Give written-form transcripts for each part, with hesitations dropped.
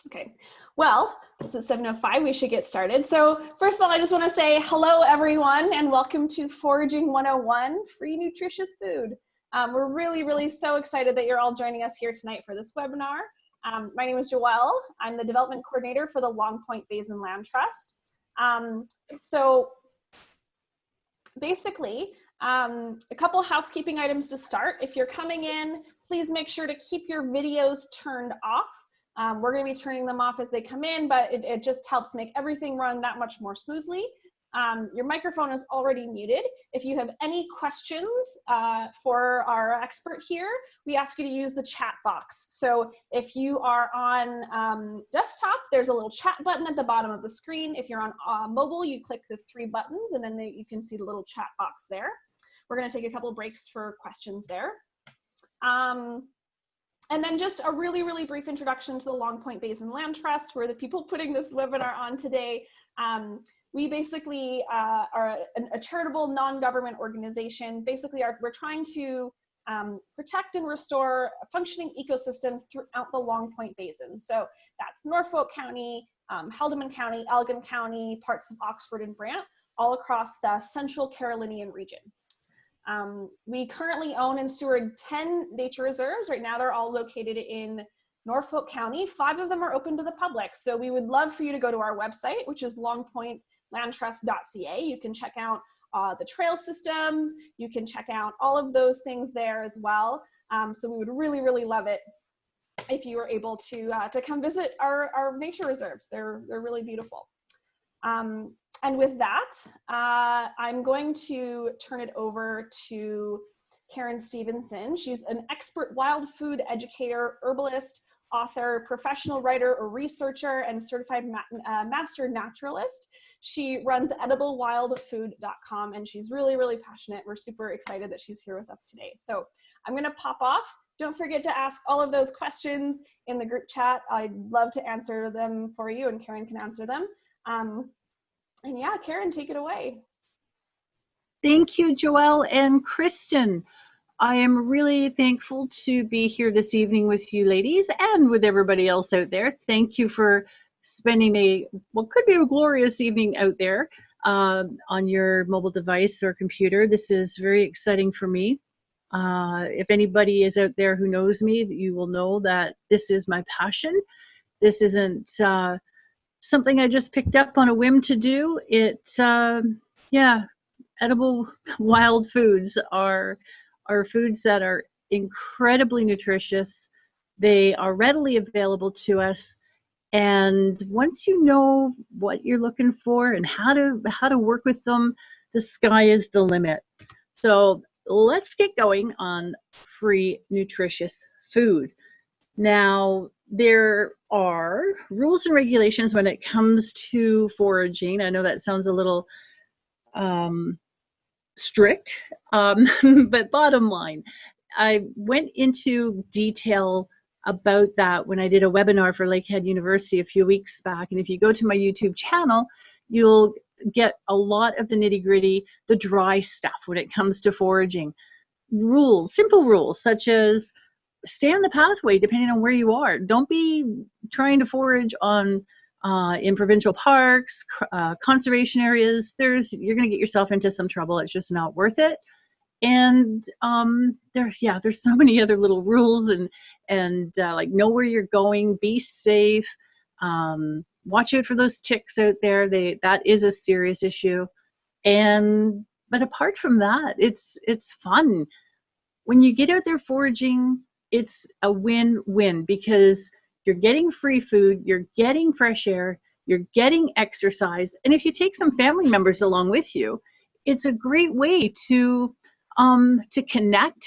Okay, well, this is 7:05, we should get started. So first of all, I just want to say hello everyone and welcome to Foraging 101, free nutritious food. We're really so excited that you're all joining us here tonight for this webinar. My name is Joelle. I'm the development coordinator for the Long Point Basin Land Trust. So basically, a couple housekeeping items to start. If you're coming in, please make sure to keep your videos turned off. We're going to be turning them off as they come in, but it just helps make everything run that much more smoothly. Your microphone is already muted. If you have any questions for our expert here, we ask you to use the chat box. So if you are on desktop, there's a little chat button at the bottom of the screen. If you're on mobile, you click the 3 buttons and then you can see the little chat box there. We're going to take a couple breaks for questions there. And then just a really brief introduction to the Long Point Basin Land Trust. We're the people putting this webinar on today. We basically are a charitable non-government organization. Basically, we're trying to protect and restore functioning ecosystems throughout the Long Point Basin. So that's Norfolk County, Haldimand County, Elgin County, parts of Oxford and Brant, all across the central Carolinian region. We currently own and steward 10 nature reserves. Right now, they're all located in Norfolk County. 5 of them are open to the public. So we would love for you to go to our website, which is longpointlandtrust.ca. You can check out the trail systems. You can check out all of those things there as well. So we would really love it if you were able to come visit our nature reserves. They're really beautiful. And with that, I'm going to turn it over to Karen Stephenson. She's an expert wild food educator, herbalist, author, professional writer or researcher, and certified Master Naturalist. She runs ediblewildfood.com, and she's really passionate. We're super excited that she's here with us today. So I'm going to pop off. Don't forget to ask all of those questions in the group chat. I'd love to answer them for you, and Karen can answer them. And yeah, Karen, take it away. Thank you, Joelle and Kristen. I am really thankful to be here this evening with you ladies and with everybody else out there. Thank you for spending what could be a glorious evening out there on your mobile device or computer. This is very exciting for me. If anybody is out there who knows me, you will know that this is my passion. This isn't something I just picked up on a whim to do. Yeah, edible wild foods are foods that are incredibly nutritious. They are readily available to us, and once you know what you're looking for and how to work with them, the sky is the limit. So let's get going on free nutritious food. Now, there are rules and regulations when it comes to foraging. I know that sounds a little strict, but bottom line, I went into detail about that when I did a webinar for Lakehead University a few weeks back. And if you go to my YouTube channel, you'll get a lot of the nitty-gritty, the dry stuff when it comes to foraging. Rules, simple rules, such as stay on the pathway depending on where you are. Don't be trying to forage on in provincial parks, conservation areas. You're going to get yourself into some trouble. It's just not worth it. And there's so many other little rules and like know where you're going, be safe, watch out for those ticks out there. That is a serious issue. But apart from that, it's fun. When you get out there foraging, it's a win-win because you're getting free food, you're getting fresh air, you're getting exercise, and if you take some family members along with you, it's a great way to connect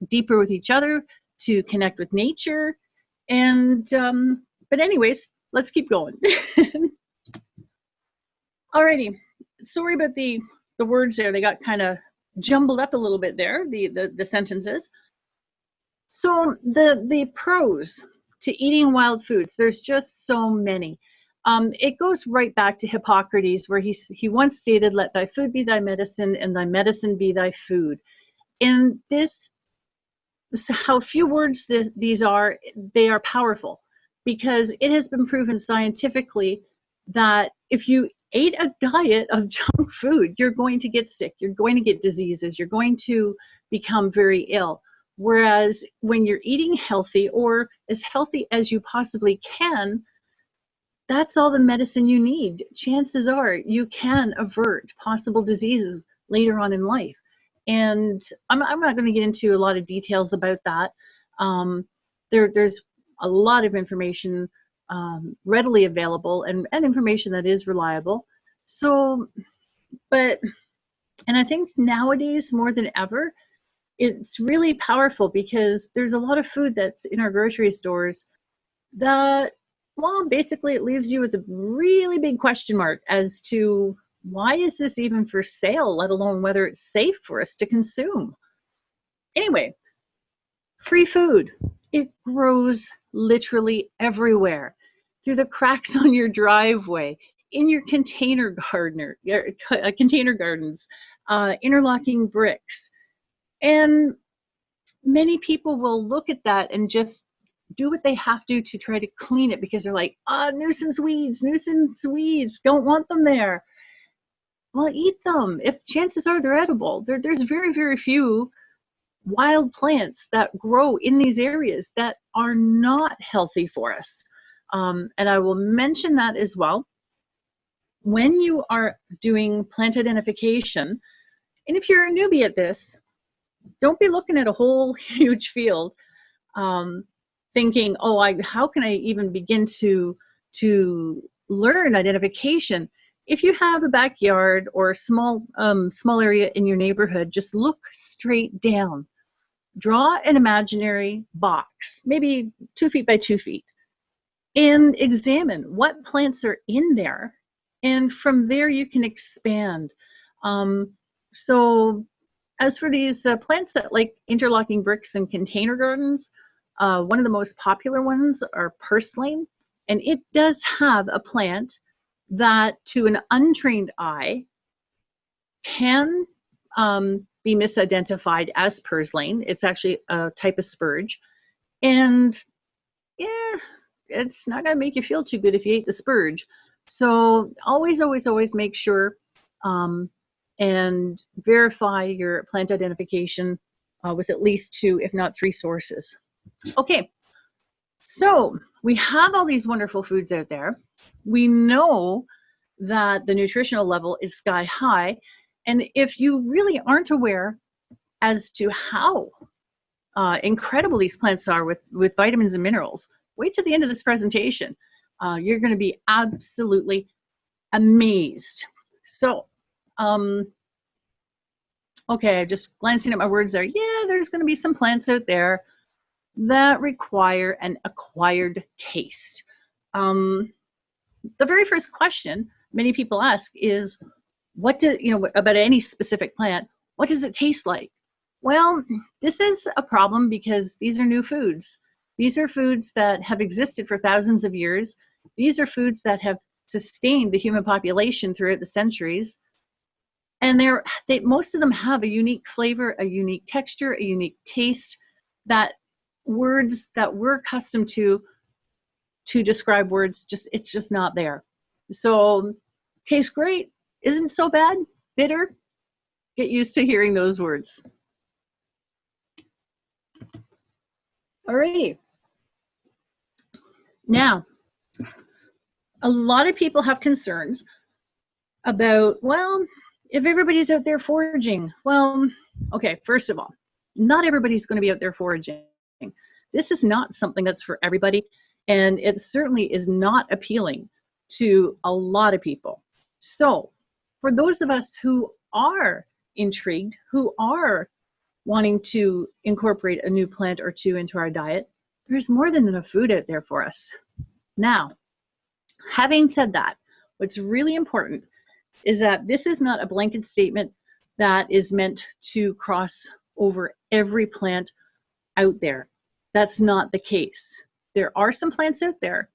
deeper with each other, to connect with nature, and but anyways, let's keep going. Alrighty, sorry about the words there; they got kind of jumbled up a little bit there, the sentences. So the pros to eating wild foods, there's just so many. It goes right back to Hippocrates, where he once stated, "Let thy food be thy medicine, and thy medicine be thy food." And this, how few words these are, they are powerful. because it has been proven scientifically that if you ate a diet of junk food, you're going to get sick, you're going to get diseases, you're going to become very ill. Whereas when you're eating healthy, or as healthy as you possibly can, that's all the medicine you need. Chances are you can avert possible diseases later on in life. And I'm not going to get into a lot of details about that. There's a lot of information readily available, and information that is reliable. So, and I think nowadays more than ever, it's really powerful, because there's a lot of food that's in our grocery stores that, well, basically it leaves you with a really big question mark as to why is this even for sale, let alone whether it's safe for us to consume. Anyway, free food. It grows literally everywhere, through the cracks on your driveway, in your container gardens, interlocking bricks. And many people will look at that and just do what they have to try to clean it, because they're like, nuisance weeds, don't want them there. Well, eat them. If chances are they're edible. There's very, very few wild plants that grow in these areas that are not healthy for us. And I will mention that as well. When you are doing plant identification, and if you're a newbie at this, don't be looking at a whole huge field thinking, how can I even begin to learn identification? If you have a backyard or a small area in your neighborhood, just look straight down. Draw an imaginary box, maybe 2 feet by 2 feet, and examine what plants are in there. And from there you can expand. So as for these plants that like interlocking bricks and container gardens, one of the most popular ones are purslane, and it does have a plant that to an untrained eye can be misidentified as purslane. It's actually a type of spurge, and yeah, it's not going to make you feel too good if you ate the spurge. So always make sure and verify your plant identification with at least 2, if not 3 sources. Okay, so we have all these wonderful foods out there. We know that the nutritional level is sky high, and if you really aren't aware as to how incredible these plants are with vitamins and minerals, wait till the end of this presentation. You're going to be absolutely amazed. So, okay, just glancing at my words there. Yeah, there's going to be some plants out there that require an acquired taste. The very first question many people ask is, about any specific plant, what does it taste like? Well, this is a problem because these are new foods. These are foods that have existed for thousands of years. These are foods that have sustained the human population throughout the centuries. And most of them have a unique flavor, a unique texture, a unique taste, that words that we're accustomed to describe words, it's just not there. So, tastes great, isn't so bad, bitter, get used to hearing those words. Alrighty. Now, a lot of people have concerns about, well, if everybody's out there foraging, well, okay, first of all, not everybody's going to be out there foraging. This is not something that's for everybody, and it certainly is not appealing to a lot of people. So, for those of us who are intrigued, who are wanting to incorporate a new plant or 2 into our diet, there's more than enough food out there for us. Now, having said that, what's really important is that this is not a blanket statement that is meant to cross over every plant out there. That's not the case. There are some plants out there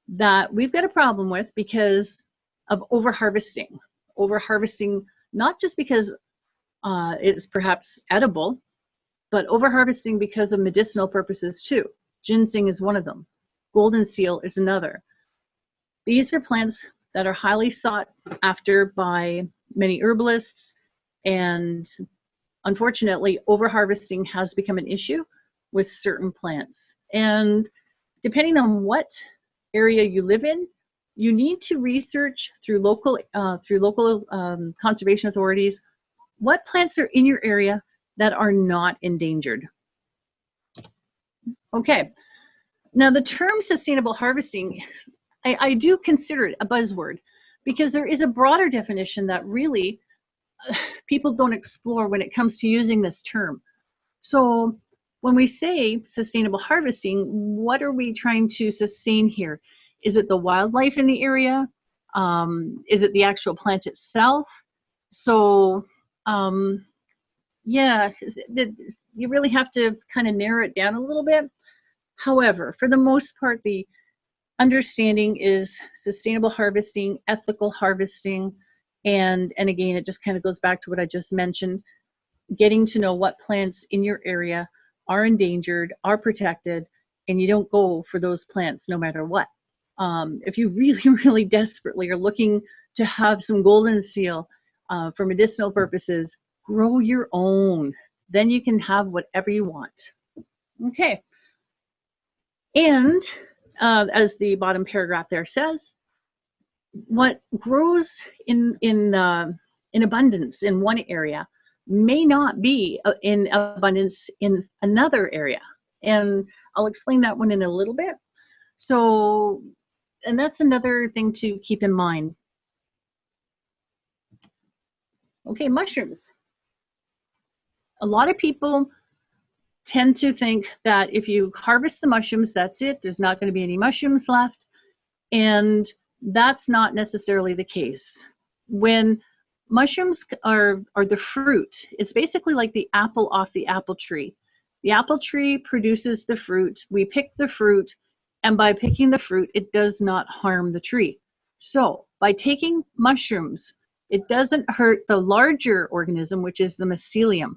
that we've got a problem with because of overharvesting. Overharvesting, not just because it's perhaps edible, but overharvesting because of medicinal purposes too. Ginseng is one of them. golden seal is another. These are plants that are highly sought after by many herbalists, and unfortunately, overharvesting has become an issue with certain plants. And depending on what area you live in, you need to research through local conservation authorities what plants are in your area that are not endangered. Okay, now the term sustainable harvesting, I do consider it a buzzword because there is a broader definition that really people don't explore when it comes to using this term. So when we say sustainable harvesting, what are we trying to sustain here? Is it the wildlife in the area? Is it the actual plant itself? So yeah, you really have to kind of narrow it down a little bit. However, for the most part, the understanding is sustainable harvesting, ethical harvesting, and again, it just kind of goes back to what I just mentioned, getting to know what plants in your area are endangered, are protected, and you don't go for those plants no matter what. If you really, really desperately are looking to have some golden seal for medicinal purposes, grow your own. Then you can have whatever you want. Okay. And as the bottom paragraph there says, what grows in abundance in one area may not be in abundance in another area. And I'll explain that one in a little bit. So, and that's another thing to keep in mind. Okay, mushrooms. A lot of people tend to think that if you harvest the mushrooms, that's it. There's not going to be any mushrooms left. And that's not necessarily the case. When mushrooms are the fruit, it's basically like the apple off the apple tree. The apple tree produces the fruit. We pick the fruit, and by picking the fruit, it does not harm the tree. So by taking mushrooms, it doesn't hurt the larger organism, which is the mycelium.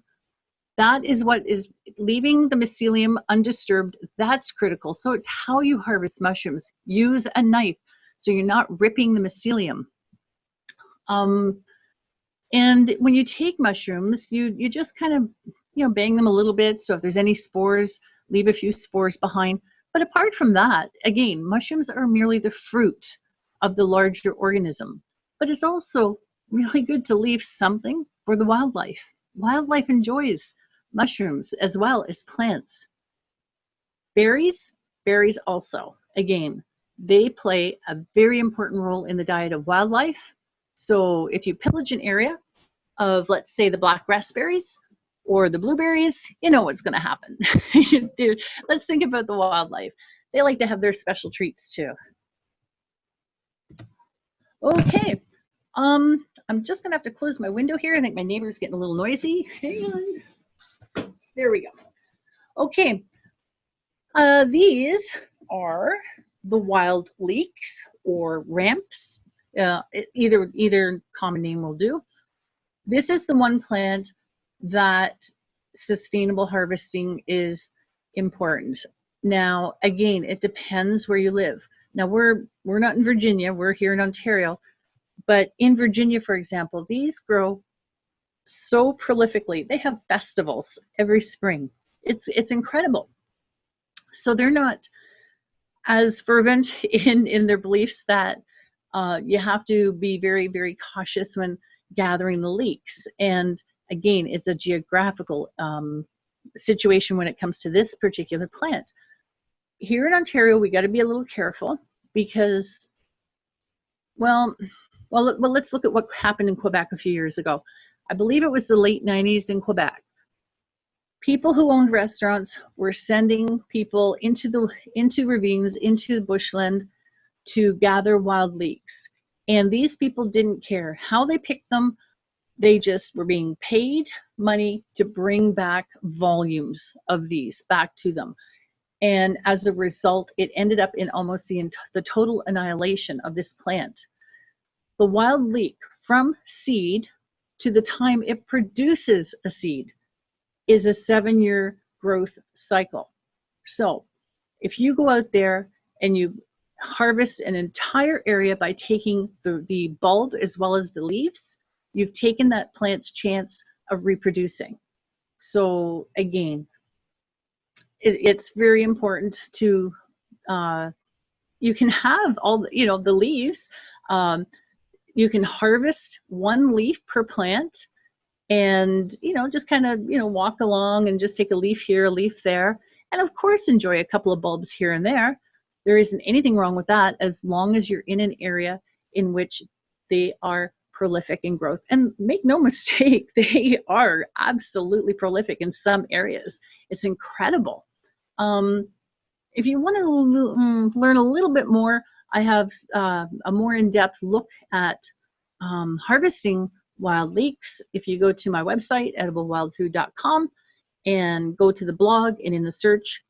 That is what is leaving the mycelium undisturbed. That's critical. So it's how you harvest mushrooms. Use a knife so you're not ripping the mycelium. And when you take mushrooms, you just kind of bang them a little bit. So if there's any spores, leave a few spores behind. But apart from that, again, mushrooms are merely the fruit of the larger organism. But it's also really good to leave something for the wildlife. Wildlife enjoys mushrooms as well as plants. Berries also, again, they play a very important role in the diet of wildlife. So if you pillage an area of, let's say, the black raspberries or the blueberries, you know what's going to happen. Let's think about the wildlife. They like to have their special treats too. Okay, I'm just going to have to close my window here. I think my neighbor's getting a little noisy. Hang on. There we go. Okay, these are the wild leeks or ramps. Either common name will do. This is the one plant that sustainable harvesting is important. Now, again, it depends where you live. Now, we're not in Virginia, we're here in Ontario, but in Virginia, for example, these grow so prolifically. They have festivals every spring. It's incredible. So they're not as fervent in their beliefs that you have to be very, very cautious when gathering the leeks. And again, it's a geographical situation when it comes to this particular plant. Here in Ontario, we got to be a little careful because, well, let's look at what happened in Quebec a few years ago. I believe it was the late 90s in Quebec. People who owned restaurants were sending people into ravines, into the bushland to gather wild leeks. And these people didn't care how they picked them. They just were being paid money to bring back volumes of these back to them. And as a result, it ended up in almost the total annihilation of this plant. The wild leek, from seed to the time it produces a seed, is a 7-year growth cycle. So if you go out there and you harvest an entire area by taking the bulb as well as the leaves, you've taken that plant's chance of reproducing. So again, it's very important to, you can have all the, you know, the leaves. You can harvest one leaf per plant and, you know, just kind of, you know, walk along and just take a leaf here, a leaf there. And of course, enjoy a couple of bulbs here and there. There isn't anything wrong with that as long as you're in an area in which they are prolific in growth. And make no mistake, they are absolutely prolific in some areas. It's incredible. If you want to learn a little bit more, I have a more in-depth look at harvesting wild leeks. If you go to my website, ediblewildfood.com, and go to the blog, and in the search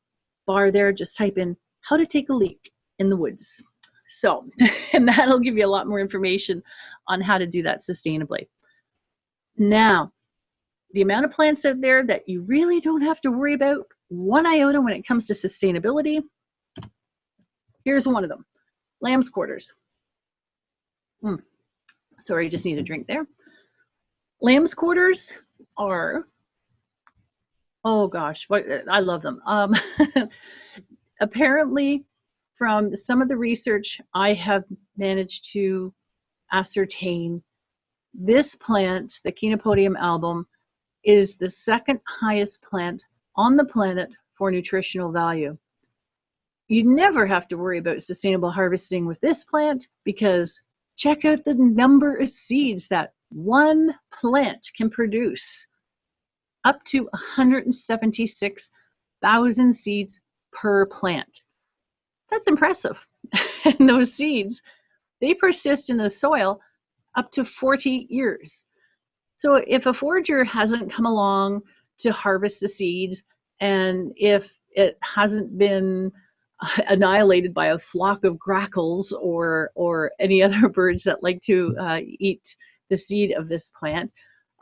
bar there, just type in how to take a leek in the woods. So, and that'll give you a lot more information on how to do that sustainably. Now, the amount of plants out there that you really don't have to worry about one iota when it comes to sustainability. Here's one of them, lamb's quarters. Sorry, just need a drink there. Lamb's quarters are, oh gosh, I love them. Apparently, from some of the research I have managed to ascertain, this plant, the Chenopodium album, is the second highest plant on the planet for nutritional value. You never have to worry about sustainable harvesting with this plant because check out the number of seeds that one plant can produce. Up to 176,000 seeds per plant. That's impressive. And those seeds, they persist in the soil up to 40 years. So if a forager hasn't come along to harvest the seeds, and if it hasn't been annihilated by a flock of grackles or any other birds that like to eat the seed of this plant,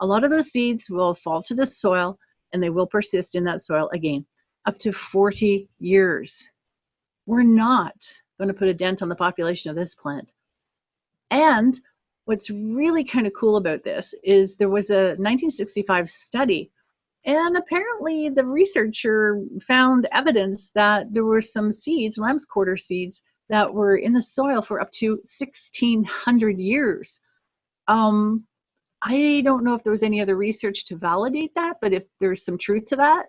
a lot of those seeds will fall to the soil and they will persist in that soil again, up to 40 years. We're not going to put a dent on the population of this plant. And what's really kind of cool about this is there was a 1965 study, and apparently the researcher found evidence that there were some seeds, lamb's quarter seeds, that were in the soil for up to 1,600 years. I don't know if there was any other research to validate that, but if there's some truth to that,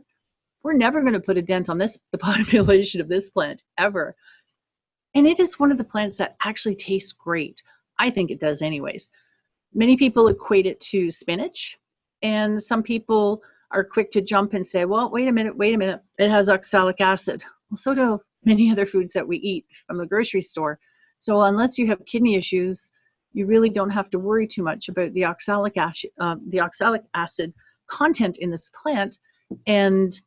we're never going to put a dent on the population of this plant, ever. And it is one of the plants that actually tastes great. I think it does anyways. Many people equate it to spinach, and some people are quick to jump and say, well, wait a minute, it has oxalic acid. Well, so do many other foods that we eat from the grocery store. So unless you have kidney issues, you really don't have to worry too much about the oxalic acid content in this plant. And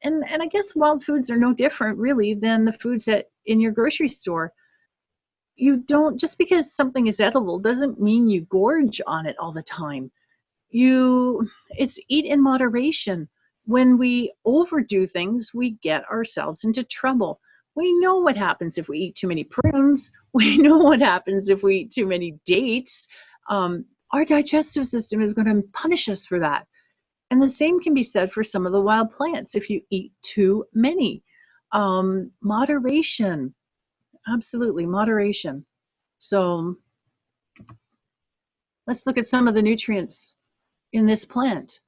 I guess wild foods are no different really than the foods that in your grocery store. You don't, just because something is edible doesn't mean you gorge on it all the time. It's eat in moderation. When we overdo things, we get ourselves into trouble. We know what happens if we eat too many prunes. We know what happens if we eat too many dates. Our digestive system is going to punish us for that. And the same can be said for some of the wild plants if you eat too many. Moderation, absolutely, moderation. So let's look at some of the nutrients in this plant.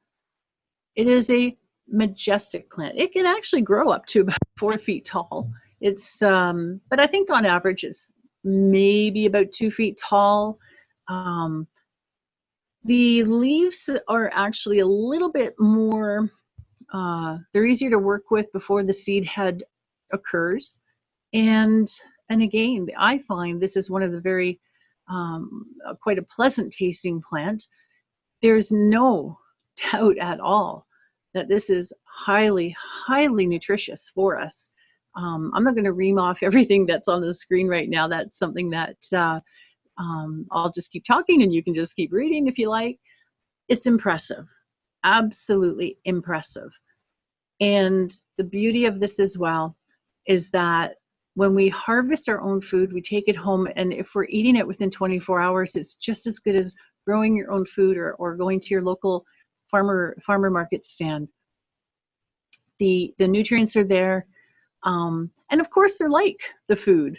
It is a majestic plant. It can actually grow up to about 4 feet tall. It's, but I think on average it's maybe about 2 feet tall. The leaves are actually a little bit more, they're easier to work with before the seed head occurs. And again, I find this is one of the very, quite a pleasant tasting plant. There's no doubt at all that this is highly, highly nutritious for us. I'm not going to ream off everything that's on the screen right now. That's something that I'll just keep talking and you can just keep reading if you like. It's impressive, absolutely impressive. And the beauty of this as well is that When we harvest our own food, we take it home, and if we're eating it within 24 hours, it's just as good as growing your own food or going to your local farmer market stand. The nutrients are there, and of course they're like the food,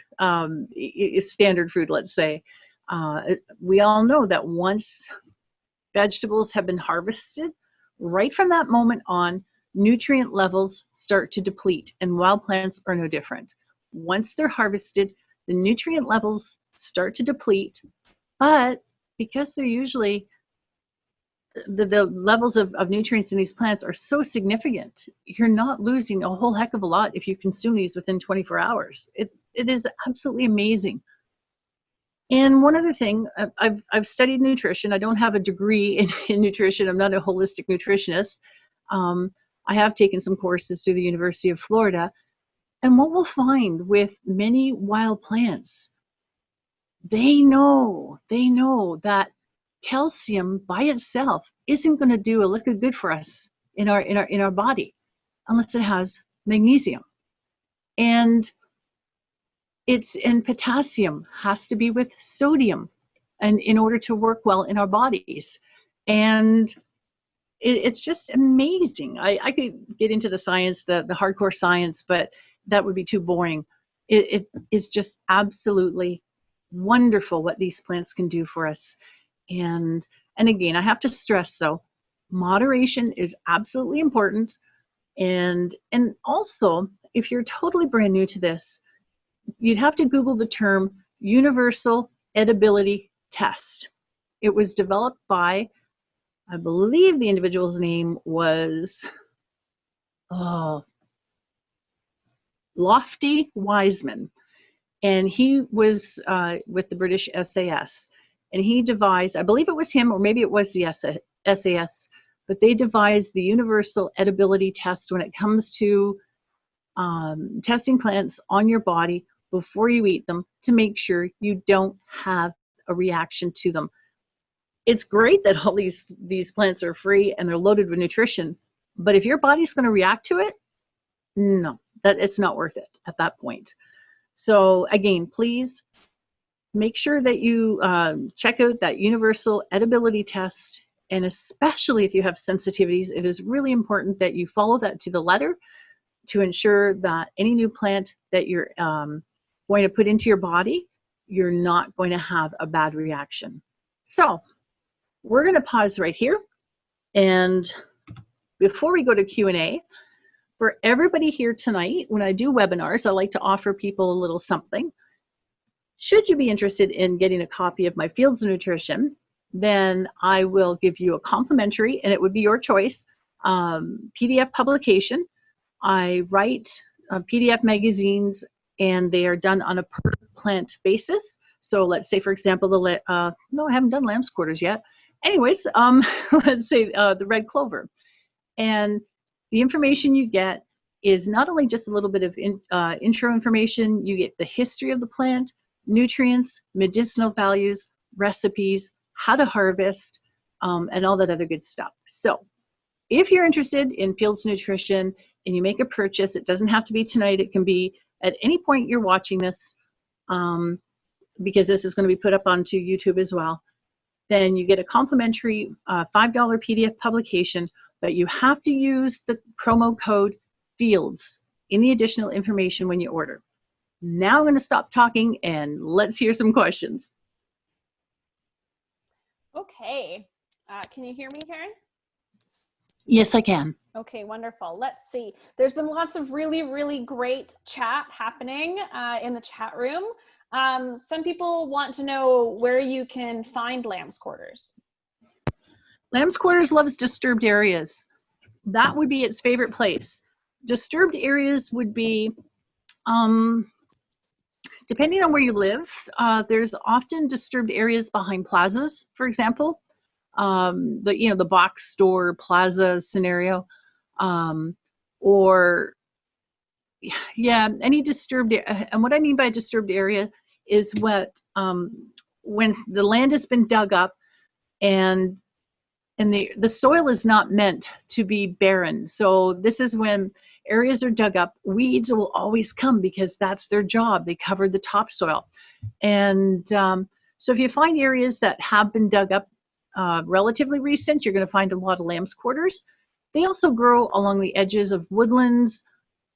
standard food, let's say. We all know that once vegetables have been harvested, right from that moment on, nutrient levels start to deplete, and wild plants are no different. Once they're harvested, the nutrient levels start to deplete, but because they're usually, the levels of nutrients in these plants are so significant, you're not losing a whole heck of a lot if you consume these within 24 hours. It is absolutely amazing. And one other thing, I've studied nutrition. I don't have a degree in nutrition. I'm not a holistic nutritionist. I have taken some courses through the University of Florida. And what we'll find with many wild plants, they know that calcium by itself isn't going to do a lick of good for us in our body unless it has magnesium. And potassium has to be with sodium, and in order to work well in our bodies. And it's just amazing. I could get into the science, the hardcore science, but that would be too boring. It is just absolutely wonderful what these plants can do for us. And again, I have to stress, though, moderation is absolutely important. And also, if you're totally brand new to this, you'd have to Google the term universal edibility test. It was developed by, I believe the individual's name was Lofty Wiseman, and he was with the British SAS, and he devised, I believe it was him, or maybe it was the SAS, but they devised the universal edibility test when it comes to testing plants on your body before you eat them to make sure you don't have a reaction to them. It's great that all these plants are free and they're loaded with nutrition, but if your body's going to react to it, no, that it's not worth it at that point. So again, please make sure that you check out that universal edibility test, and especially if you have sensitivities, it is really important that you follow that to the letter to ensure that any new plant that you're going to put into your body, you're not going to have a bad reaction. So we're going to pause right here, and before we go to Q&A, for everybody here tonight, when I do webinars, I like to offer people a little something. Should you be interested in getting a copy of my Fields of Nutrition, then I will give you a complimentary, and it would be your choice, PDF publication. I write PDF magazines, and they are done on a per plant basis. So let's say, for example, no, I haven't done lamb's quarters yet. Anyways, let's say the red clover. And the information you get is not only just a little bit of intro information, you get the history of the plant, nutrients, medicinal values, recipes, how to harvest, and all that other good stuff. So if you're interested in Fields Nutrition and you make a purchase, it doesn't have to be tonight, it can be at any point you're watching this, because this is going to be put up onto YouTube as well, then you get a complimentary $5 PDF publication, but you have to use the promo code FIELDS in the additional information when you order. Now I'm going to stop talking and let's hear some questions. Okay. Can you hear me, Karen? Yes, I can. Okay, wonderful. Let's see. There's been lots of really, really great chat happening in the chat room. Some people want to know where you can find lamb's quarters. Lamb's quarters loves disturbed areas. That would be its favorite place. Disturbed areas would be, depending on where you live, there's often disturbed areas behind plazas, for example. The box store plaza scenario, or any disturbed. And what I mean by disturbed area is when the land has been dug up and the soil is not meant to be barren. So this is when areas are dug up, weeds will always come because that's their job. They cover the topsoil. And so if you find areas that have been dug up relatively recent, you're going to find a lot of lamb's quarters. They also grow along the edges of woodlands.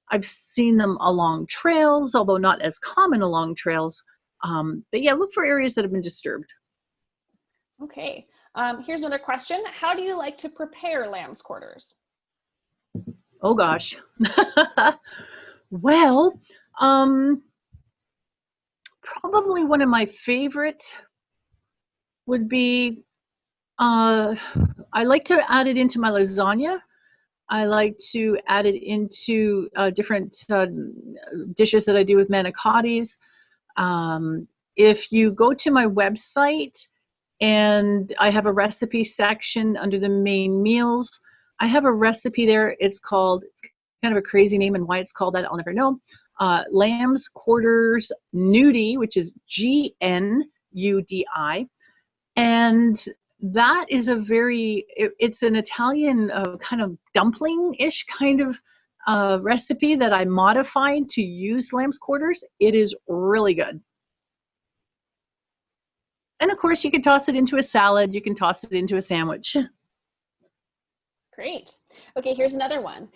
I've seen them along trails, although not as common along trails. But yeah, look for areas that have been disturbed. Okay. Here's another question. How do you like to prepare lamb's quarters? Oh gosh. Well, probably one of my favorite would be, I like to add it into my lasagna. I like to add it into different dishes that I do with manicottis. If you go to my website, and I have a recipe section under the main meals, I have a recipe there. It's called, kind of a crazy name, and why it's called that I'll never know. Lamb's quarters nudi, which is GNUDI. And that is a very, it's an Italian kind of dumpling-ish kind of recipe that I modified to use lamb's quarters. It is really good. And of course, you can toss it into a salad. You can toss it into a sandwich. Great. Okay, here's another one.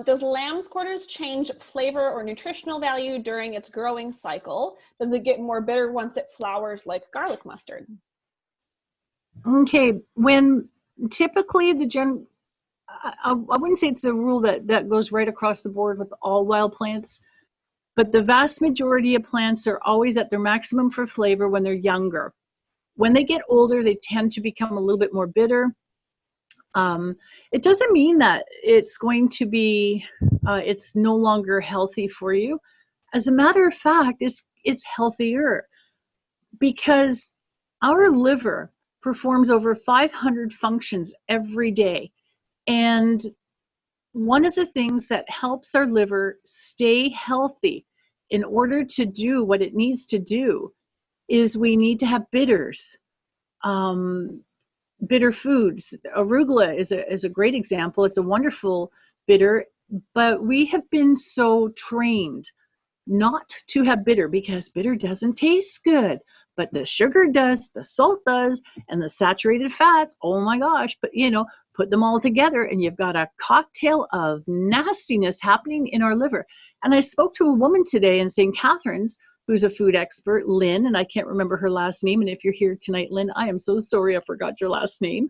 Does lamb's quarters change flavor or nutritional value during its growing cycle? Does it get more bitter once it flowers like garlic mustard? Okay, when typically I wouldn't say it's a rule that goes right across the board with all wild plants, but the vast majority of plants are always at their maximum for flavor when they're younger. When they get older, they tend to become a little bit more bitter. It doesn't mean that it's going to be, it's no longer healthy for you. As a matter of fact, it's healthier because our liver performs over 500 functions every day. And one of the things that helps our liver stay healthy in order to do what it needs to do is we need to have bitters. Bitter foods. Arugula is a great example. It's a wonderful bitter, but we have been so trained not to have bitter because bitter doesn't taste good, but the sugar does, the salt does, and the saturated fats, oh my gosh, but put them all together and you've got a cocktail of nastiness happening in our liver. And I spoke to a woman today in St. Catharines who's a food expert, Lynn, and I can't remember her last name. And if you're here tonight, Lynn, I am so sorry I forgot your last name.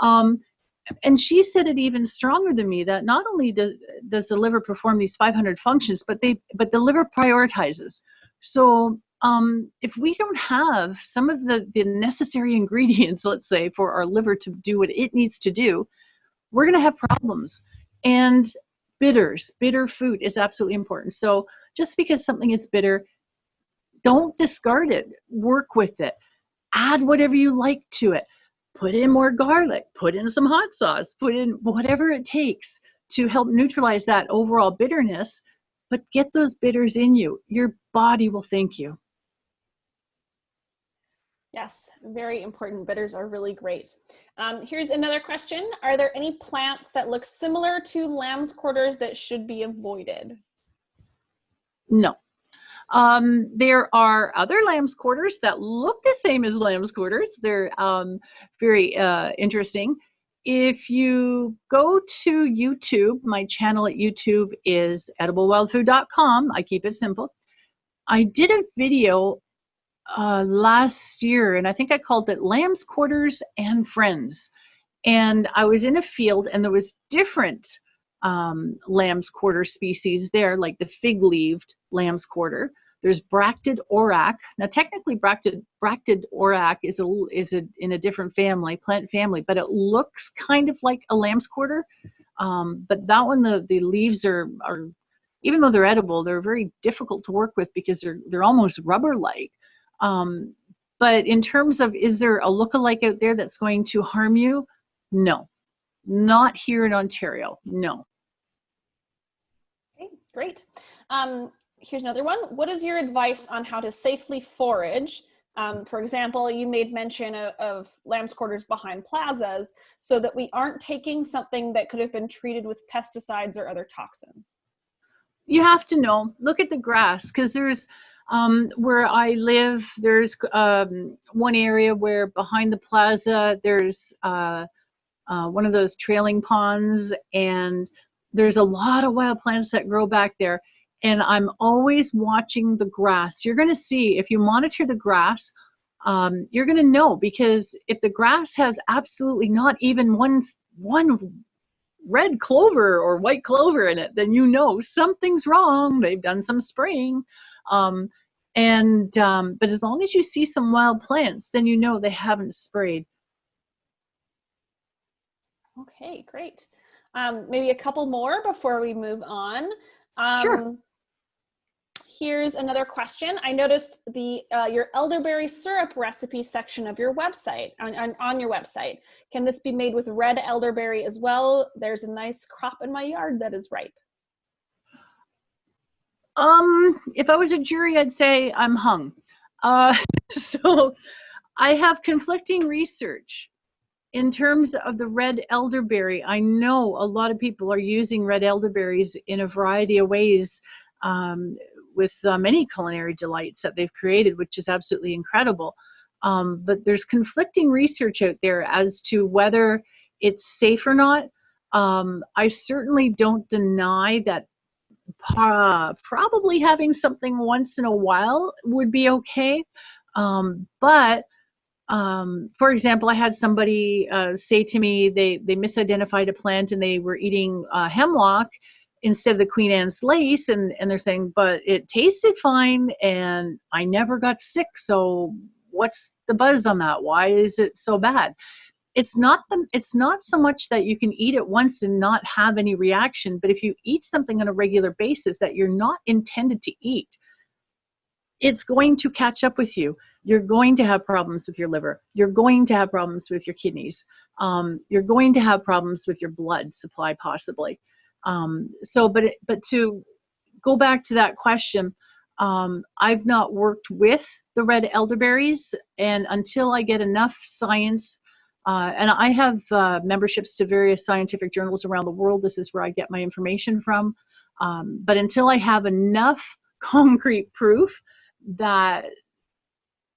And she said it even stronger than me, that not only does the liver perform these 500 functions, but the liver prioritizes. So if we don't have some of the necessary ingredients, let's say, for our liver to do what it needs to do, we're going to have problems. And bitter food is absolutely important. So just because something is bitter, don't discard it. Work with it. Add whatever you like to it. Put in more garlic. Put in some hot sauce. Put in whatever it takes to help neutralize that overall bitterness. But get those bitters in you. Your body will thank you. Yes, very important. Bitters are really great. Here's another question. Are there any plants that look similar to lamb's quarters that should be avoided? No. There are other lamb's quarters that look the same as lamb's quarters. They're very interesting. If you go to YouTube, my channel at YouTube is ediblewildfood.com. I keep it simple. I did a video last year, and I think I called it Lamb's Quarters and Friends. And I was in a field, and there was different lamb's quarter species there, like the fig-leaved lamb's quarter. There's bracted auroch. Now, technically, bracted auroch is in a different family, plant family, but it looks kind of like a lamb's quarter. But that one, the leaves are, even though they're edible, they're very difficult to work with because they're almost rubber-like. But in terms of, is there a look-alike out there that's going to harm you? No, not here in Ontario. No. Okay, great. Here's another one. What is your advice on how to safely forage? For example, you made mention of lamb's quarters behind plazas so that we aren't taking something that could have been treated with pesticides or other toxins. You have to know. Look at the grass, because there's where I live, there's one area where behind the plaza there's one of those trailing ponds, and there's a lot of wild plants that grow back there. And I'm always watching the grass. You're going to see, if you monitor the grass, you're going to know, because if the grass has absolutely not even one red clover or white clover in it, then you know something's wrong. They've done some spraying. But as long as you see some wild plants, then you know they haven't sprayed. Okay, great. Maybe a couple more before we move on. Sure. Here's another question. I noticed your elderberry syrup recipe section of your website, on your website. Can this be made with red elderberry as well? There's a nice crop in my yard that is ripe. If I was a jury, I'd say I'm hung. So I have conflicting research. In terms of the red elderberry, I know a lot of people are using red elderberries in a variety of ways, with many culinary delights that they've created, which is absolutely incredible. But there's conflicting research out there as to whether it's safe or not. I certainly don't deny that probably having something once in a while would be okay. But for example, I had somebody say to me they misidentified a plant and they were eating hemlock instead of the Queen Anne's lace, and they're saying, but it tasted fine and I never got sick, so what's the buzz on that? Why is it so bad? It's not so much that you can eat it once and not have any reaction, but if you eat something on a regular basis that you're not intended to eat, it's going to catch up with you. You're going to have problems with your liver. You're going to have problems with your kidneys. You're going to have problems with your blood supply, possibly. But to go back to that question, I've not worked with the red elderberries, and until I get enough science, and I have memberships to various scientific journals around the world. This is where I get my information from. But until I have enough concrete proof that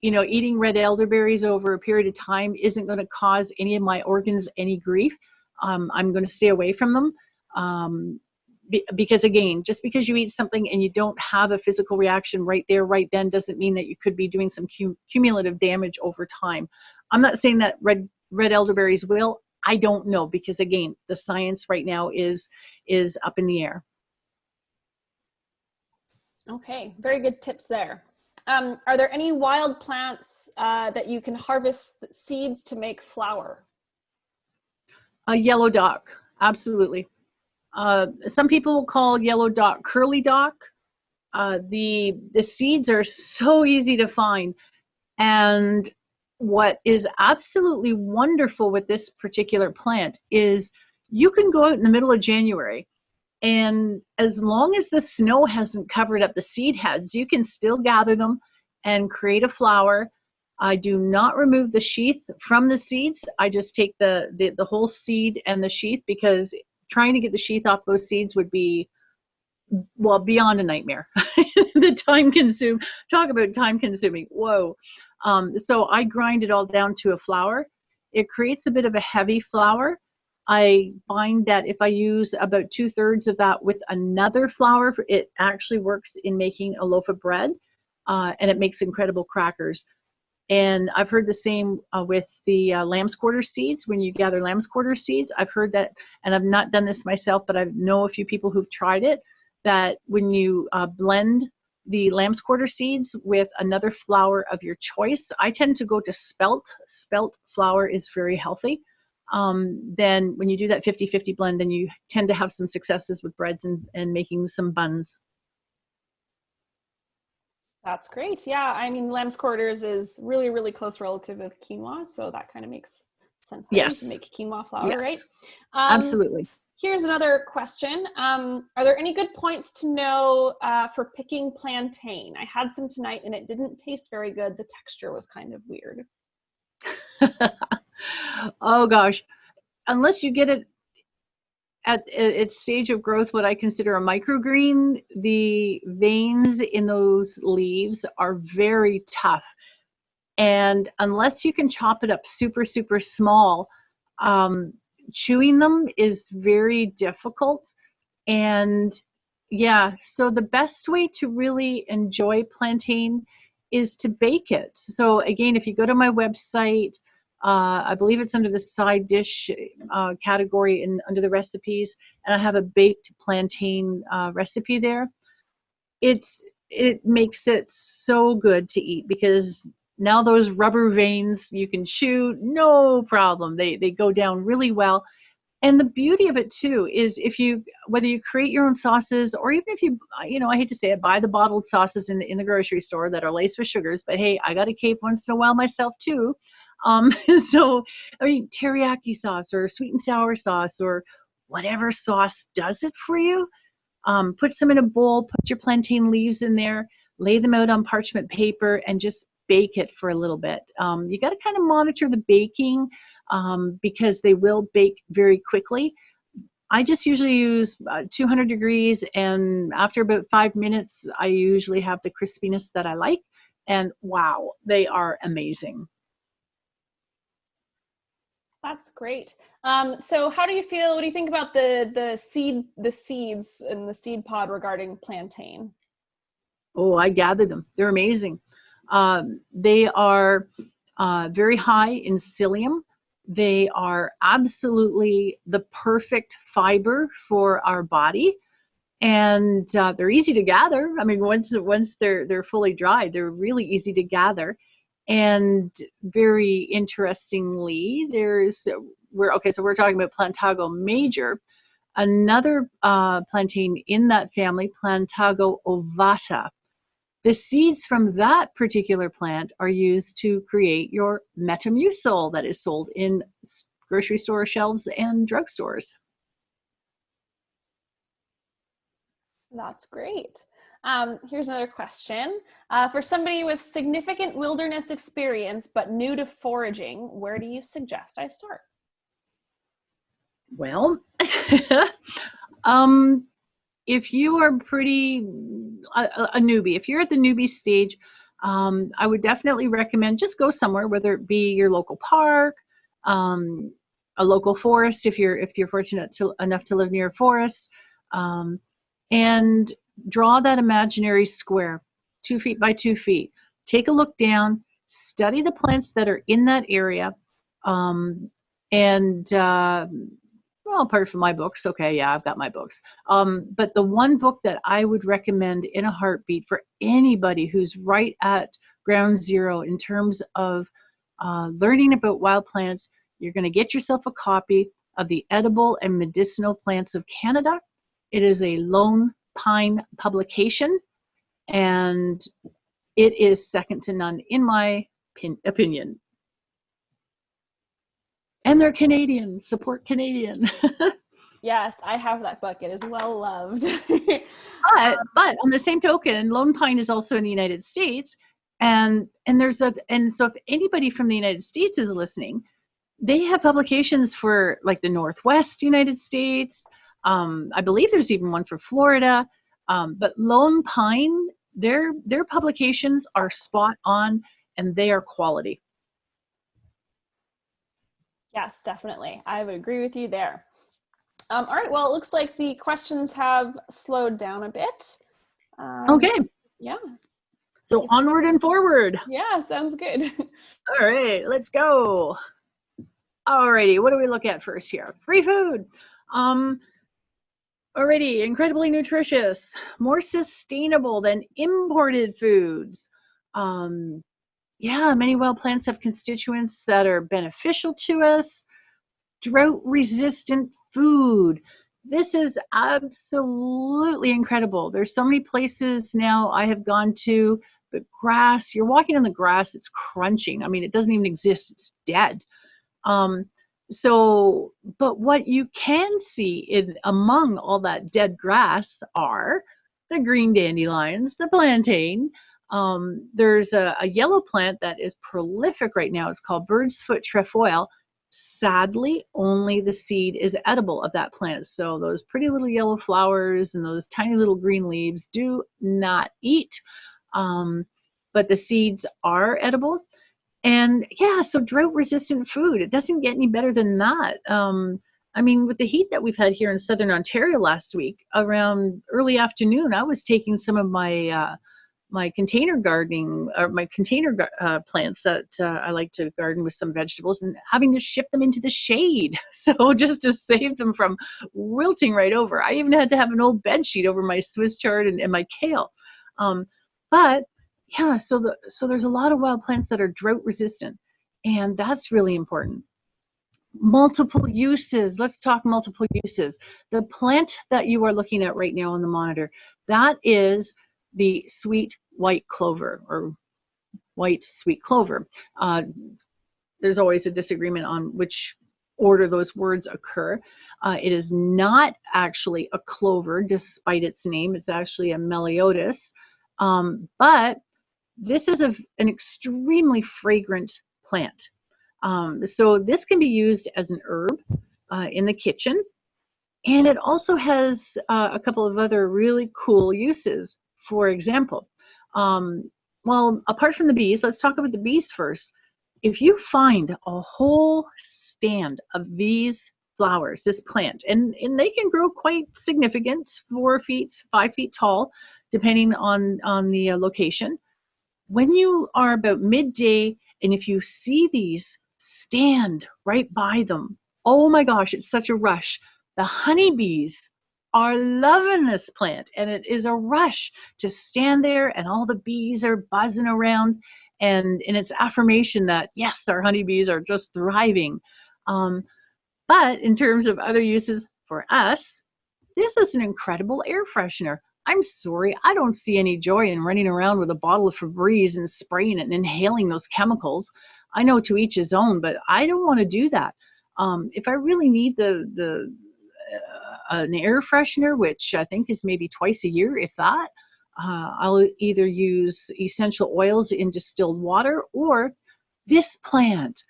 eating red elderberries over a period of time isn't going to cause any of my organs any grief, I'm going to stay away from them. Because again, just because you eat something and you don't have a physical reaction right there, right then, doesn't mean that you could be doing some cumulative damage over time. I'm not saying that red elderberries will. I don't know, because again, the science right now is up in the air. Okay, very good tips there. Are there any wild plants that you can harvest seeds to make flour? A yellow dock, absolutely. Some people will call yellow dock curly dock. The seeds are so easy to find, and what is absolutely wonderful with this particular plant is you can go out in the middle of January, and as long as the snow hasn't covered up the seed heads, you can still gather them and create a flower. I do not remove the sheath from the seeds. I just take the whole seed and the sheath, because trying to get the sheath off those seeds would be, well, beyond a nightmare. Talk about time consuming. Whoa. So I grind it all down to a flour. It creates a bit of a heavy flour. I find that if I use about 2/3 of that with another flour, it actually works in making a loaf of bread, and it makes incredible crackers. And I've heard the same with the lamb's quarter seeds. When you gather lamb's quarter seeds, I've heard that, and I've not done this myself, but I know a few people who've tried it, that when you blend the lamb's quarter seeds with another flour of your choice, I tend to go to spelt. Spelt flour is very healthy. Then when you do that 50-50 blend, then you tend to have some successes with breads and making some buns. That's great. Yeah, I mean, lamb's quarters is really, really close relative of quinoa, so that kind of makes sense that you can make quinoa flour, yes. Right? Absolutely. Here's another question. Are there any good points to know for picking plantain? I had some tonight and it didn't taste very good. The texture was kind of weird. Oh gosh, unless you get it at its stage of growth, what I consider a microgreen, the veins in those leaves are very tough. And unless you can chop it up super, super small, chewing them is very difficult. And yeah, so the best way to really enjoy plantain is to bake it. So again, if you go to my website, I believe it's under the side dish category and under the recipes, and I have a baked plantain recipe there. It makes it so good to eat because now those rubber veins you can chew no problem. They go down really well. And the beauty of it too is whether you create your own sauces or even if I hate to say it, buy the bottled sauces in the grocery store that are laced with sugars, but hey, I got a cape once in a while myself too. So, I mean, teriyaki sauce or sweet and sour sauce or whatever sauce does it for you. Put some in a bowl, put your plantain leaves in there, lay them out on parchment paper, and just bake it for a little bit. You got to kind of monitor the baking because they will bake very quickly. I just usually use 200 degrees, and after about 5 minutes, I usually have the crispiness that I like. And wow, they are amazing. That's great. So how do you feel, what do you think about the seeds and the seed pod regarding plantain? Oh, I gathered them. They're amazing. They are very high in psyllium. They are absolutely the perfect fiber for our body. And they're easy to gather. I mean, once they're fully dried, they're really easy to gather. And very interestingly, so we're talking about Plantago major, another plantain in that family, Plantago ovata. The seeds from that particular plant are used to create your Metamucil that is sold in grocery store shelves and drugstores. That's great. Here's another question. For somebody with significant wilderness experience but new to foraging, where do you suggest I start? Well, if you are a newbie, if you're at the newbie stage, I would definitely recommend just go somewhere, whether it be your local park, a local forest, if you're fortunate enough to live near a forest, and draw that imaginary square, 2 feet by 2 feet. Take a look down, study the plants that are in that area, and well, apart from my books, okay, yeah, I've got my books. But the one book that I would recommend in a heartbeat for anybody who's right at ground zero in terms of learning about wild plants, you're going to get yourself a copy of the Edible and Medicinal Plants of Canada. It is a Lone Pine publication, and it is second to none in my opinion. And they're Canadian. Support Canadian. Yes, I have that book. It is well loved. but on the same token, Lone Pine is also in the United States, and so if anybody from the United States is listening, they have publications for like the Northwest United States. I believe there's even one for Florida. But Lone Pine, their publications are spot on, and they are quality. Yes, definitely. I would agree with you there. All right, well, it looks like the questions have slowed down a bit. Okay. Yeah. So onward and forward. Yeah, sounds good. All right, let's go. Alrighty, what do we look at first here? Free food. Alrighty, incredibly nutritious, more sustainable than imported foods. Yeah, many wild plants have constituents that are beneficial to us. Drought-resistant food. This is absolutely incredible. There's so many places now I have gone to, the grass, you're walking on the grass, it's crunching. I mean, it doesn't even exist, it's dead. But what you can see among all that dead grass are the green dandelions, the plantain. There's a yellow plant that is prolific right now. It's called bird's foot trefoil. Sadly, only the seed is edible of that plant. So those pretty little yellow flowers and those tiny little green leaves do not eat. But the seeds are edible. And yeah, so drought resistant food, it doesn't get any better than that. I mean, with the heat that we've had here in Southern Ontario last week, around early afternoon, I was taking some of my my container gardening, or my container plants that I like to garden with some vegetables, and having to ship them into the shade. So just to save them from wilting right over. I even had to have an old bed sheet over my Swiss chard and my kale. But yeah, so there's a lot of wild plants that are drought resistant, and that's really important. Multiple uses. Let's talk multiple uses. The plant that you are looking at right now on the monitor, that is the sweet white clover, or white sweet clover. There's always a disagreement on which order those words occur. It is not actually a clover, despite its name. It's actually a meliodas. But this is an extremely fragrant plant. So this can be used as an herb in the kitchen. And it also has a couple of other really cool uses. For example, well, apart from the bees, let's talk about the bees first. If you find a whole stand of these flowers, this plant, and they can grow quite significant, 4 feet, 5 feet tall, depending on the location. When you are about midday, and if you see these, stand right by them. Oh my gosh, it's such a rush. The honeybees are loving this plant, and it is a rush to stand there, and all the bees are buzzing around, and it's affirmation that yes, our honeybees are just thriving. But in terms of other uses for us, this is an incredible air freshener. I'm sorry, I don't see any joy in running around with a bottle of Febreze and spraying it and inhaling those chemicals. I know to each his own, but I don't want to do that. If I really need an air freshener, which I think is maybe twice a year, if that, I'll either use essential oils in distilled water or this plant.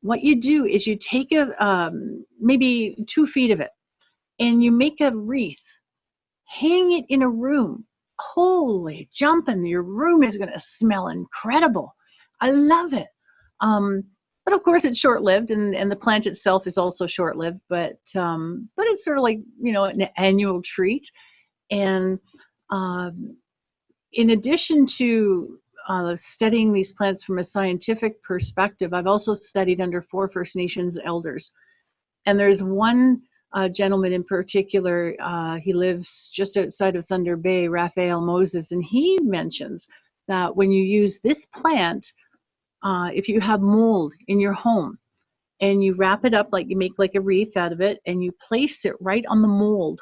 What you do is you take maybe 2 feet of it, and you make a wreath, hang it in a room. Holy jumping, your room is going to smell incredible. I love it. But of course it's short-lived, and the plant itself is also short-lived, but it's sort of like, an annual treat. And in addition to studying these plants from a scientific perspective, I've also studied under 4 First Nations elders. And there's one gentleman in particular, he lives just outside of Thunder Bay, Raphael Moses, and he mentions that when you use this plant, if you have mold in your home and you wrap it up, like you make like a wreath out of it, and you place it right on the mold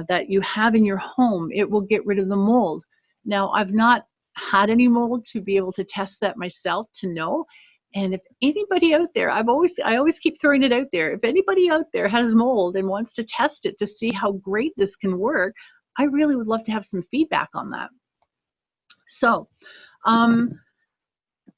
that you have in your home, it will get rid of the mold. Now, I've not had any mold to be able to test that myself to know. And if anybody out there, I always keep throwing it out there. If anybody out there has mold and wants to test it to see how great this can work, I really would love to have some feedback on that. So,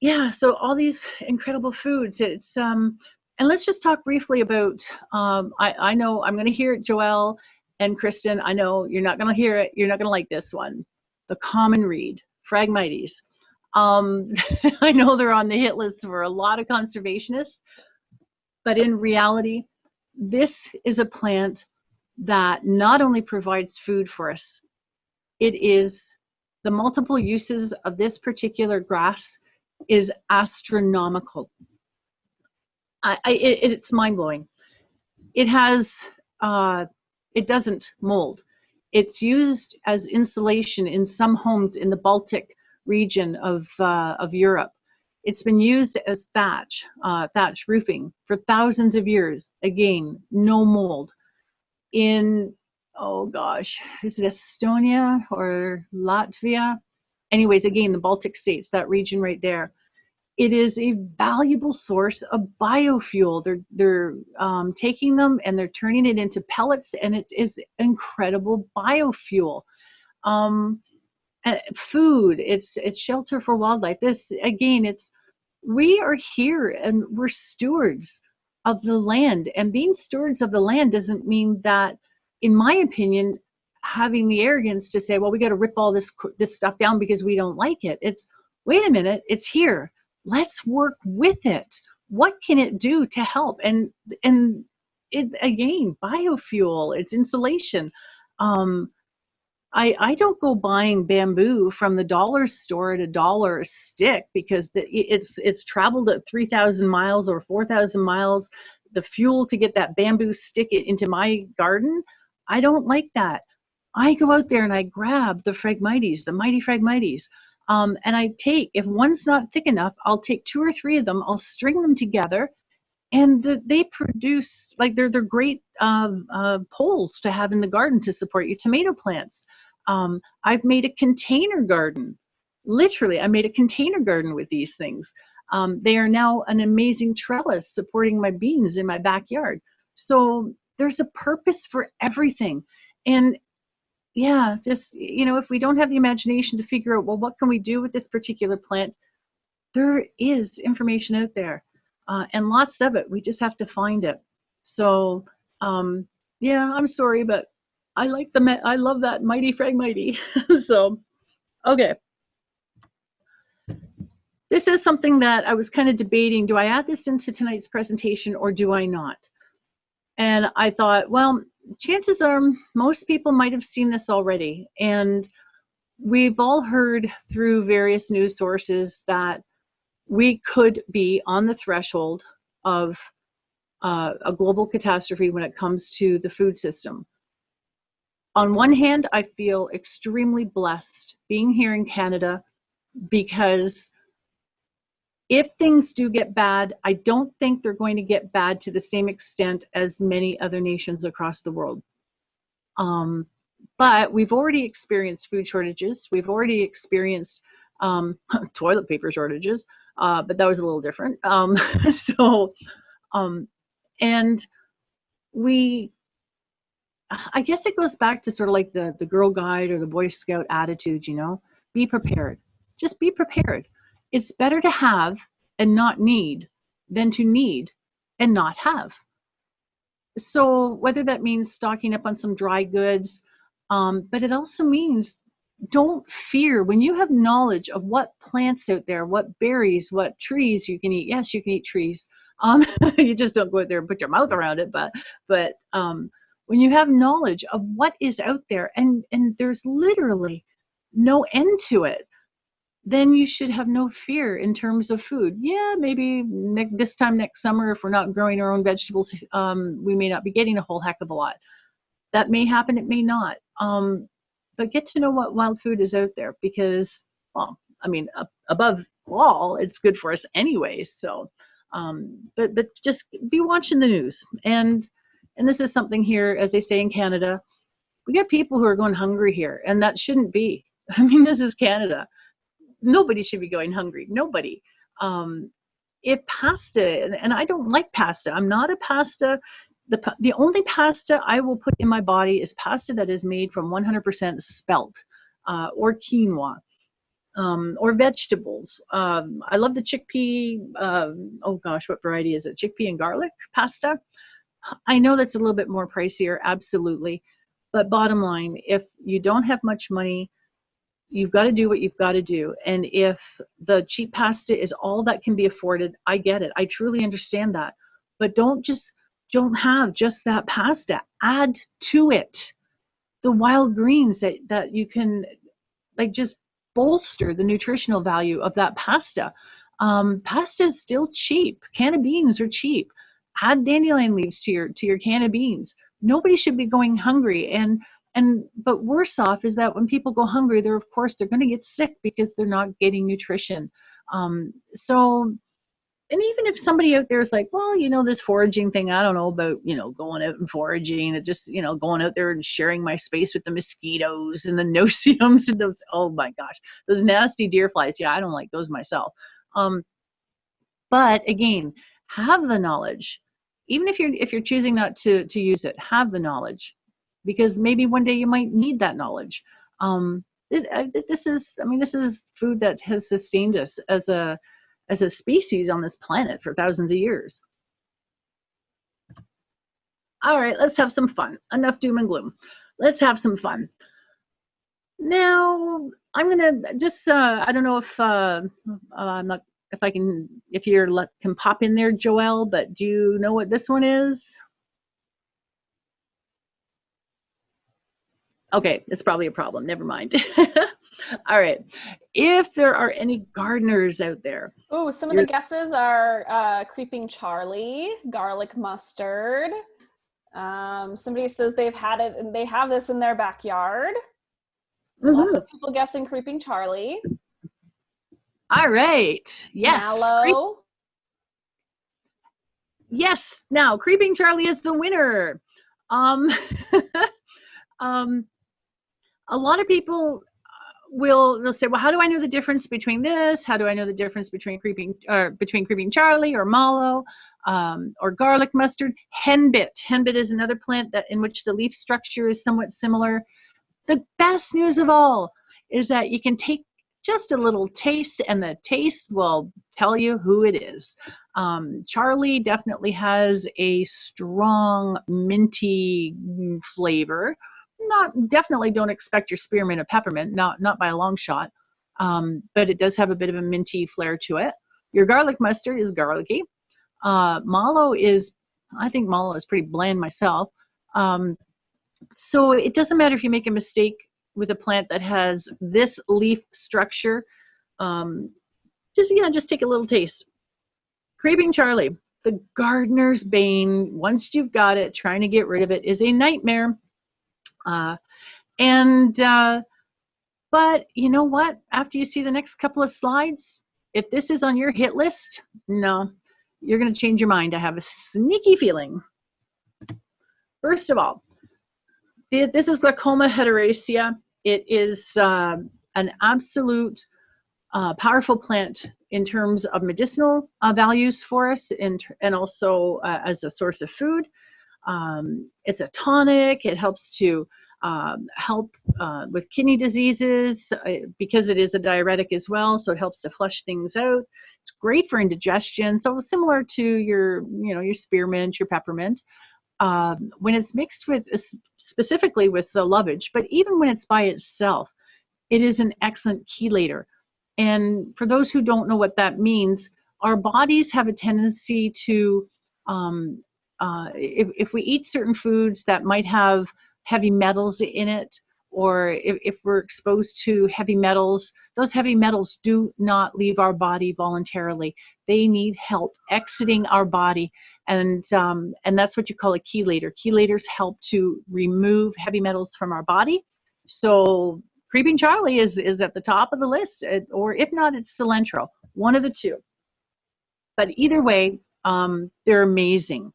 yeah, so all these incredible foods. It's and let's just talk briefly about. I know I'm going to hear it, Joelle and Kristen. I know you're not going to hear it. You're not going to like this one. The common reed, Phragmites. I know they're on the hit list for a lot of conservationists, but in reality, this is a plant that not only provides food for us, it is the multiple uses of this particular grass is astronomical. It's mind-blowing. It has, it doesn't mold. It's used as insulation in some homes in the Baltic region of Europe. It's been used as thatch roofing for thousands of years. Again, no mold. In, oh gosh, is it Estonia or Latvia? Anyways, again, the Baltic states, that region right there. It is a valuable source of biofuel. They're taking them and they're turning it into pellets, and it is incredible biofuel. Food, it's shelter for wildlife. This, again, we are here and we're stewards of the land. And being stewards of the land doesn't mean that, in my opinion, having the arrogance to say, well, we got to rip all this stuff down because we don't like it. It's, wait a minute, it's here. Let's work with it. What can it do to help? And it, again, biofuel, it's insulation. I don't go buying bamboo from the dollar store at $1 a stick because it's traveled at 3,000 miles or 4,000 miles. The fuel to get that bamboo stick into my garden, I don't like that. I go out there and I grab the Phragmites, the mighty Phragmites, and I take, if one's not thick enough, I'll take 2 or 3 of them, I'll string them together, and they produce, like, they're great poles to have in the garden to support your tomato plants. I've made a container garden. Literally, I made a container garden with these things. They are now an amazing trellis supporting my beans in my backyard. So there's a purpose for everything. And yeah, just, if we don't have the imagination to figure out, well, what can we do with this particular plant? There is information out there, and lots of it. We just have to find it. So, yeah, I'm sorry, but I love that mighty Phragmite. So, okay. This is something that I was kind of debating. Do I add this into tonight's presentation or do I not? And I thought, well, chances are most people might have seen this already. And we've all heard through various news sources that we could be on the threshold of a global catastrophe when it comes to the food system. On one hand, I feel extremely blessed being here in Canada, because if things do get bad, I don't think they're going to get bad to the same extent as many other nations across the world. But we've already experienced food shortages. We've already experienced toilet paper shortages, but that was a little different. And I guess it goes back to sort of like the Girl Guide or the Boy Scout attitude, be prepared. Just be prepared. It's better to have and not need than to need and not have. So whether that means stocking up on some dry goods, but it also means don't fear when you have knowledge of what plants out there, what berries, what trees you can eat. Yes, you can eat trees. You just don't go out there and put your mouth around it. But when you have knowledge of what is out there, and there's literally no end to it, then you should have no fear in terms of food. Yeah, maybe this time next summer, if we're not growing our own vegetables, we may not be getting a whole heck of a lot. That may happen, it may not. But get to know what wild food is out there, because, well, I mean, above all, it's good for us anyway. So, but just be watching the news. And this is something here, as they say in Canada, we got people who are going hungry here, and that shouldn't be. I mean, this is Canada. Nobody should be going hungry. Nobody. If pasta, and I don't like pasta. I'm not a pasta. The only pasta I will put in my body is pasta that is made from 100% spelt, or quinoa, or vegetables. I love the chickpea. Oh gosh, what variety is it? Chickpea and garlic pasta. I know that's a little bit more pricier, absolutely. But bottom line, if you don't have much money, you've got to do what you've got to do. And if the cheap pasta is all that can be afforded, I get it. I truly understand that. But don't have just that pasta. Add to it the wild greens that you can, like, just bolster the nutritional value of that pasta. Pasta is still cheap. Can of beans are cheap. Add dandelion leaves to your can of beans. Nobody should be going hungry. But worse off is that when people go hungry, they're going to get sick because they're not getting nutrition. And even if somebody out there is like, well, this foraging thing, I don't know about, going out and foraging, and just, going out there and sharing my space with the mosquitoes and the no-see-ums and those, oh my gosh, those nasty deer flies. Yeah, I don't like those myself. But again, have the knowledge. Even if you're choosing not to use it, have the knowledge, because maybe one day you might need that knowledge. This is food that has sustained us as a species on this planet for thousands of years. All right, let's have some fun. Enough doom and gloom. Let's have some fun. Now, I'm gonna just, I don't know if I'm not, if I can, if you're can pop in there, Joelle, but do you know what this one is? Okay, it's probably a problem. Never mind. All right. If there are any gardeners out there. Oh, some of the guesses are Creeping Charlie, garlic mustard. Somebody says they've had it and they have this in their backyard. Lots of people guessing Creeping Charlie. All right. Yes. Mallow. Yes. Now, Creeping Charlie is the winner. A lot of people will say, well, how do I know the difference between this? How do I know the difference between Creeping Charlie or mallow or garlic mustard? Henbit. Henbit is another plant that in which the leaf structure is somewhat similar. The best news of all is that you can take just a little taste and the taste will tell you who it is. Charlie definitely has a strong minty flavor. Definitely don't expect your spearmint of peppermint, not by a long shot, but it does have a bit of a minty flair to it. Your garlic mustard is garlicky. Mallow is, I think mallow is pretty bland myself. So it doesn't matter if you make a mistake with a plant that has this leaf structure. Just take a little taste. Creeping Charlie, the gardener's bane. Once you've got it, trying to get rid of it is a nightmare. But you know what? After you see the next couple of slides, if this is on your hit list, no, you're going to change your mind. I have a sneaky feeling. First of all, this is Glaucoma heteracea. It is an absolute powerful plant in terms of medicinal values for us and also as a source of food. It's a tonic. It helps to help with kidney diseases because it is a diuretic as well, so it helps to flush things out. It's great for indigestion, so similar to your spearmint, your peppermint. When it's mixed with, specifically with the lovage, but even when it's by itself, it is an excellent chelator. And for those who don't know what that means, our bodies have a tendency to, if we eat certain foods that might have heavy metals in it, or if we're exposed to heavy metals, those heavy metals do not leave our body voluntarily. They need help exiting our body, and that's what you call a chelator. Chelators help to remove heavy metals from our body. So Creeping Charlie is at the top of the list, or if not, it's cilantro, one of the two. But either way, they're amazing.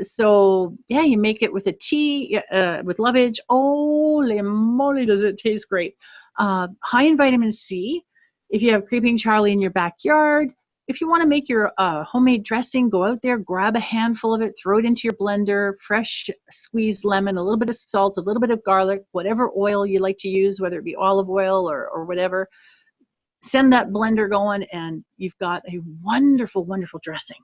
So yeah, you make it with a tea, with lovage. Holy moly, does it taste great. High in vitamin C. If you have Creeping Charlie in your backyard, if you want to make your homemade dressing, go out there, grab a handful of it, throw it into your blender, fresh squeezed lemon, a little bit of salt, a little bit of garlic, whatever oil you like to use, whether it be olive oil or whatever. Send that blender going and you've got a wonderful, wonderful dressing.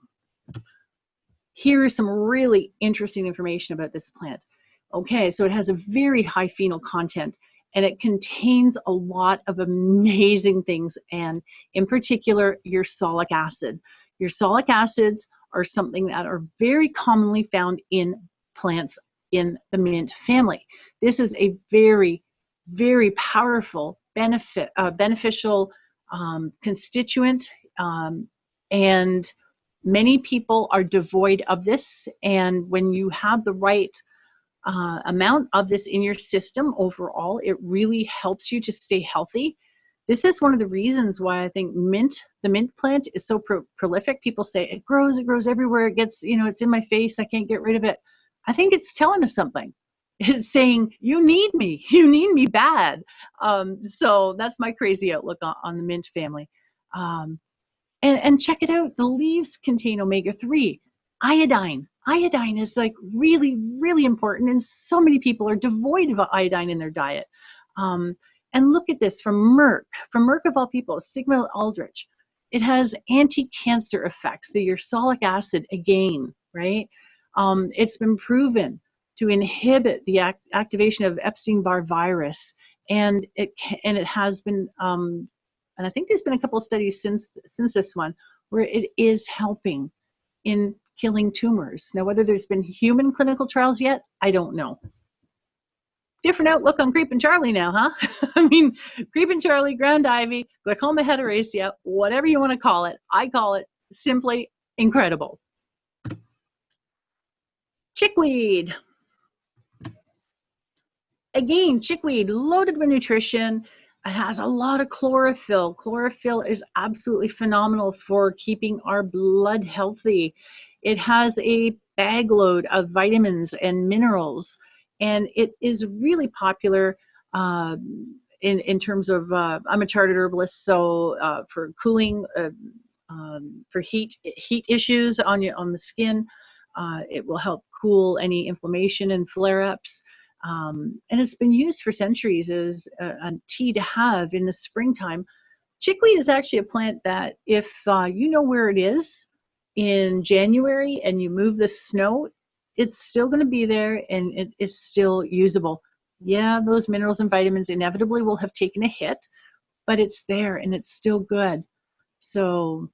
Here is some really interesting information about this plant. Okay, so it has a very high phenol content and it contains a lot of amazing things, and in particular, ursolic acid. Ursolic acids are something that are very commonly found in plants in the mint family. This is a very, very powerful beneficial constituent, and many people are devoid of this, and when you have the right amount of this in your system overall, it really helps you to stay healthy. This is one of the reasons why I think the mint plant is so prolific. People say it grows everywhere. It gets, it's in my face. I can't get rid of it. I think it's telling us something. It's saying, you need me bad. So that's my crazy outlook on the mint family. And check it out. The leaves contain omega-3, iodine. Iodine is like really, really important, and so many people are devoid of iodine in their diet. And look at this from Merck of all people, Sigma Aldrich. It has anti-cancer effects, the ursolic acid again, right? It's been proven to inhibit the activation of Epstein-Barr virus, and it has been, and I think there's been a couple of studies since this one where it is helping in killing tumors. Now, whether there's been human clinical trials yet, I don't know. Different outlook on Creeping Charlie now, huh? I mean, Creeping Charlie, ground ivy, glaucoma heteracea, whatever you want to call it, I call it simply incredible. Chickweed. Again, chickweed, loaded with nutrition. It has a lot of chlorophyll. Chlorophyll is absolutely phenomenal for keeping our blood healthy. It has a bag load of vitamins and minerals, and it is really popular in terms of, I'm a chartered herbalist, so for cooling, for heat issues on the skin, it will help cool any inflammation and flare-ups. And it's been used for centuries as a tea to have in the springtime. Chickweed is actually a plant that if you know where it is in January and you move the snow, it's still going to be there and it is still usable. Yeah, those minerals and vitamins inevitably will have taken a hit, but it's there and it's still good. So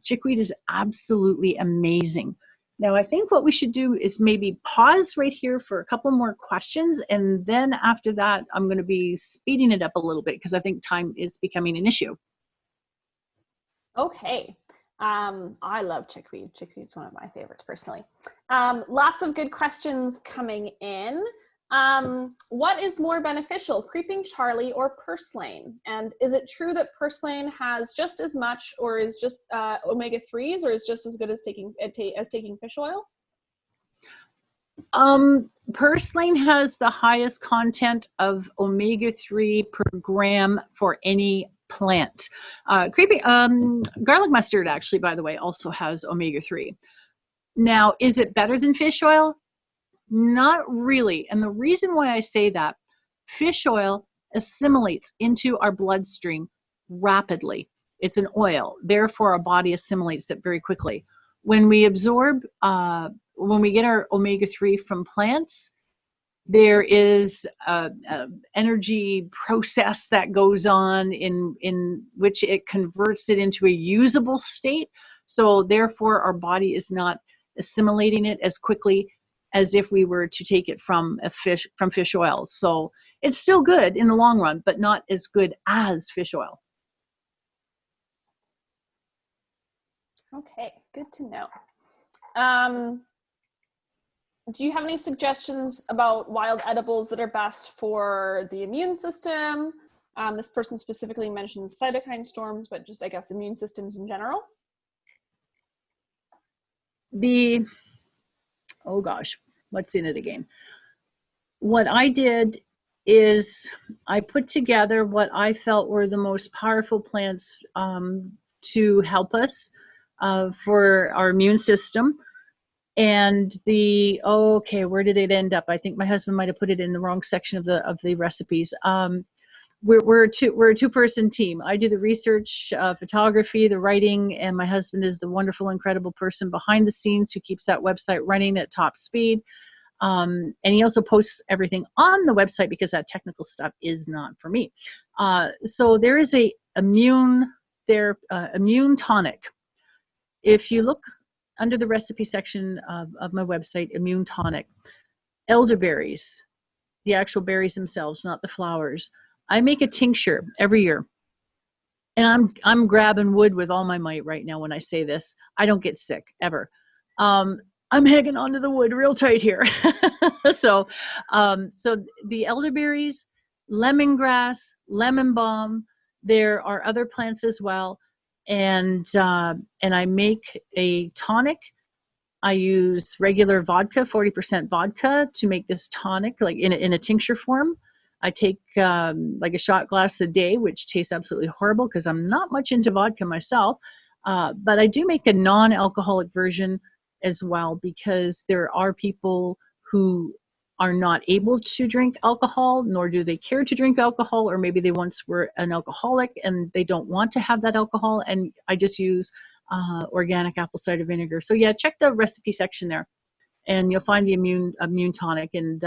chickweed is absolutely amazing. Now, I think what we should do is maybe pause right here for a couple more questions, and then after that, I'm going to be speeding it up a little bit because I think time is becoming an issue. Okay. I love chickweed. Chickweed is one of my favorites personally. Lots of good questions coming in. What is more beneficial, Creeping Charlie or purslane? And is it true that purslane has just as much, or is just omega-3s, or is just as good as taking fish oil? Purslane has the highest content of omega-3 per gram for any plant. Garlic mustard, actually, by the way, also has omega-3. Now, is it better than fish oil? Not really. And the reason why I say that, fish oil assimilates into our bloodstream rapidly. It's an oil, therefore our body assimilates it very quickly. When we absorb, when we get our omega-3 from plants, there is an energy process that goes on in which it converts it into a usable state. So therefore our body is not assimilating it as quickly as if we were to take it from fish oil. So it's still good in the long run, but not as good as fish oil. Okay, good to know. Do you have any suggestions about wild edibles that are best for the immune system? This person specifically mentions cytokine storms, but just, I guess, immune systems in general. Oh gosh, what's in it again? What I did is I put together what I felt were the most powerful plants to help us for our immune system. And where did it end up? I think my husband might have put it in the wrong section of the recipes. We're a two-person team. I do the research, photography, the writing, and my husband is the wonderful, incredible person behind the scenes who keeps that website running at top speed. And he also posts everything on the website because that technical stuff is not for me. So there is a immune tonic. If you look under the recipe section of my website, immune tonic, elderberries, the actual berries themselves, not the flowers. I make a tincture every year, and I'm grabbing wood with all my might right now when I say this. I don't get sick ever. I'm hanging onto the wood real tight here. So the elderberries, lemongrass, lemon balm. There are other plants as well, and I make a tonic. I use regular vodka, 40% vodka, to make this tonic, like in a tincture form. I take like a shot glass a day, which tastes absolutely horrible because I'm not much into vodka myself. But I do make a non-alcoholic version as well, because there are people who are not able to drink alcohol, nor do they care to drink alcohol, or maybe they once were an alcoholic and they don't want to have that alcohol. And I just use organic apple cider vinegar. So yeah, check the recipe section there. and you'll find the immune tonic. And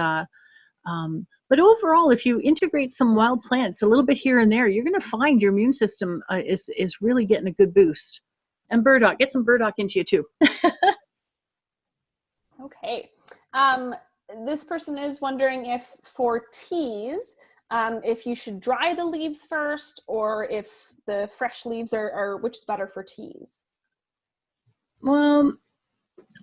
but overall, if you integrate some wild plants a little bit here and there, you're going to find your immune system is really getting a good boost. And burdock, get some burdock into you too. Okay. This person is wondering if for teas, if you should dry the leaves first, or if the fresh leaves are which is better for teas. Well,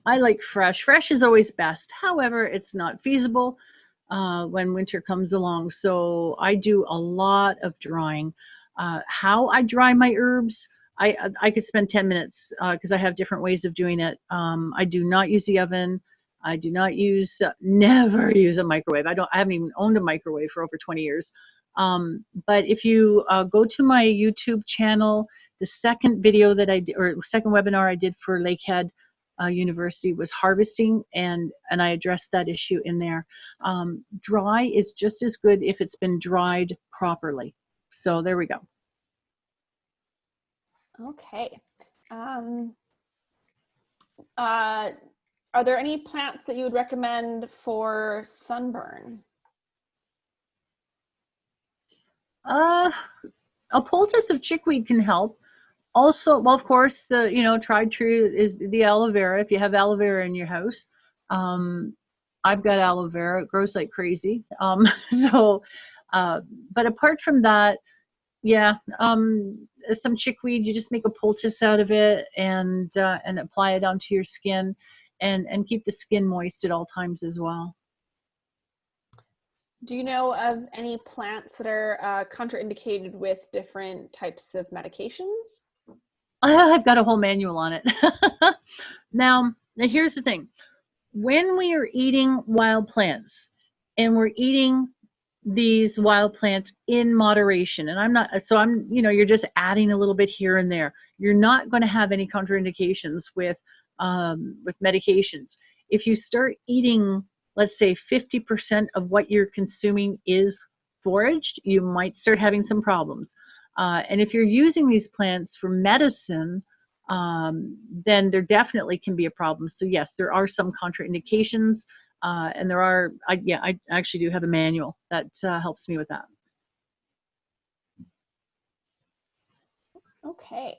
I like fresh. Fresh is always best. However, it's not feasible when winter comes along. So I do a lot of drying. How I dry my herbs, I could spend 10 minutes because I have different ways of doing it. I do not use the oven. I do not use, never use a microwave. I haven't even owned a microwave for over 20 years. But if you go to my YouTube channel, the second video that I did, or second webinar I did for Lakehead University was harvesting, and I addressed that issue in there. Dry is just as good if it's been dried properly. So there we go. Okay. Are there any plants that you would recommend for sunburn? A poultice of chickweed can help. Also, well, of course, the tried true is the aloe vera. If you have aloe vera in your house, I've got aloe vera. It grows like crazy. But apart from that, yeah, some chickweed. You just make a poultice out of it and apply it onto your skin, and keep the skin moist at all times as well. Do you know of any plants that are contraindicated with different types of medications? I've got a whole manual on it. Now, here's the thing. When we are eating wild plants, and we're eating these wild plants in moderation, and you're just adding a little bit here and there, you're not going to have any contraindications with medications. If you start eating, let's say 50% of what you're consuming is foraged, you might start having some problems. And if you're using these plants for medicine, then there definitely can be a problem. So yes, there are some contraindications, and there are. I actually do have a manual that helps me with that. Okay.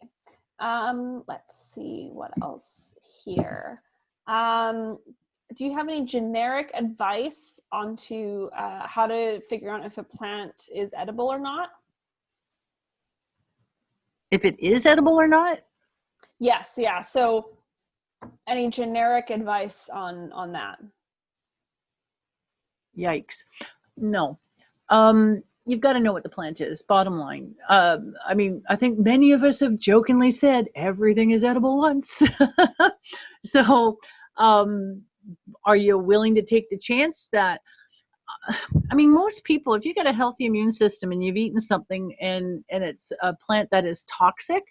Let's see what else here. Do you have any generic advice onto how to figure out if a plant is edible or not? If it is edible or not? Yes, yeah. So any generic advice on that? Yikes. No. You've got to know what the plant is, bottom line. I mean, I think many of us have jokingly said everything is edible once. So are you willing to take the chance that, I mean, most people, if you got a healthy immune system and you've eaten something and it's a plant that is toxic,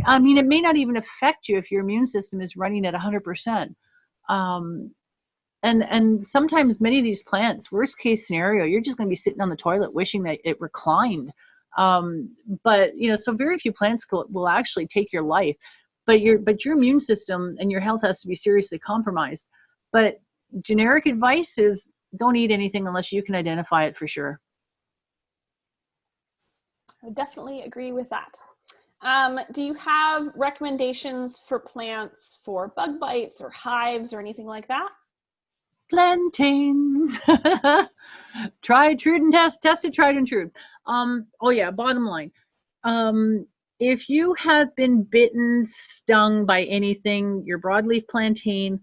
I mean, it may not even affect you if your immune system is running at 100%. And sometimes many of these plants, worst case scenario, you're just going to be sitting on the toilet wishing that it reclined. But so very few plants will actually take your life. But your immune system and your health has to be seriously compromised. But generic advice is don't eat anything unless you can identify it for sure. I definitely agree with that. Do you have recommendations for plants for bug bites or hives or anything like that? Plantain. Tried, true, and tested, tried, and true. Oh yeah, bottom line. If you have been bitten, stung by anything, your broadleaf plantain,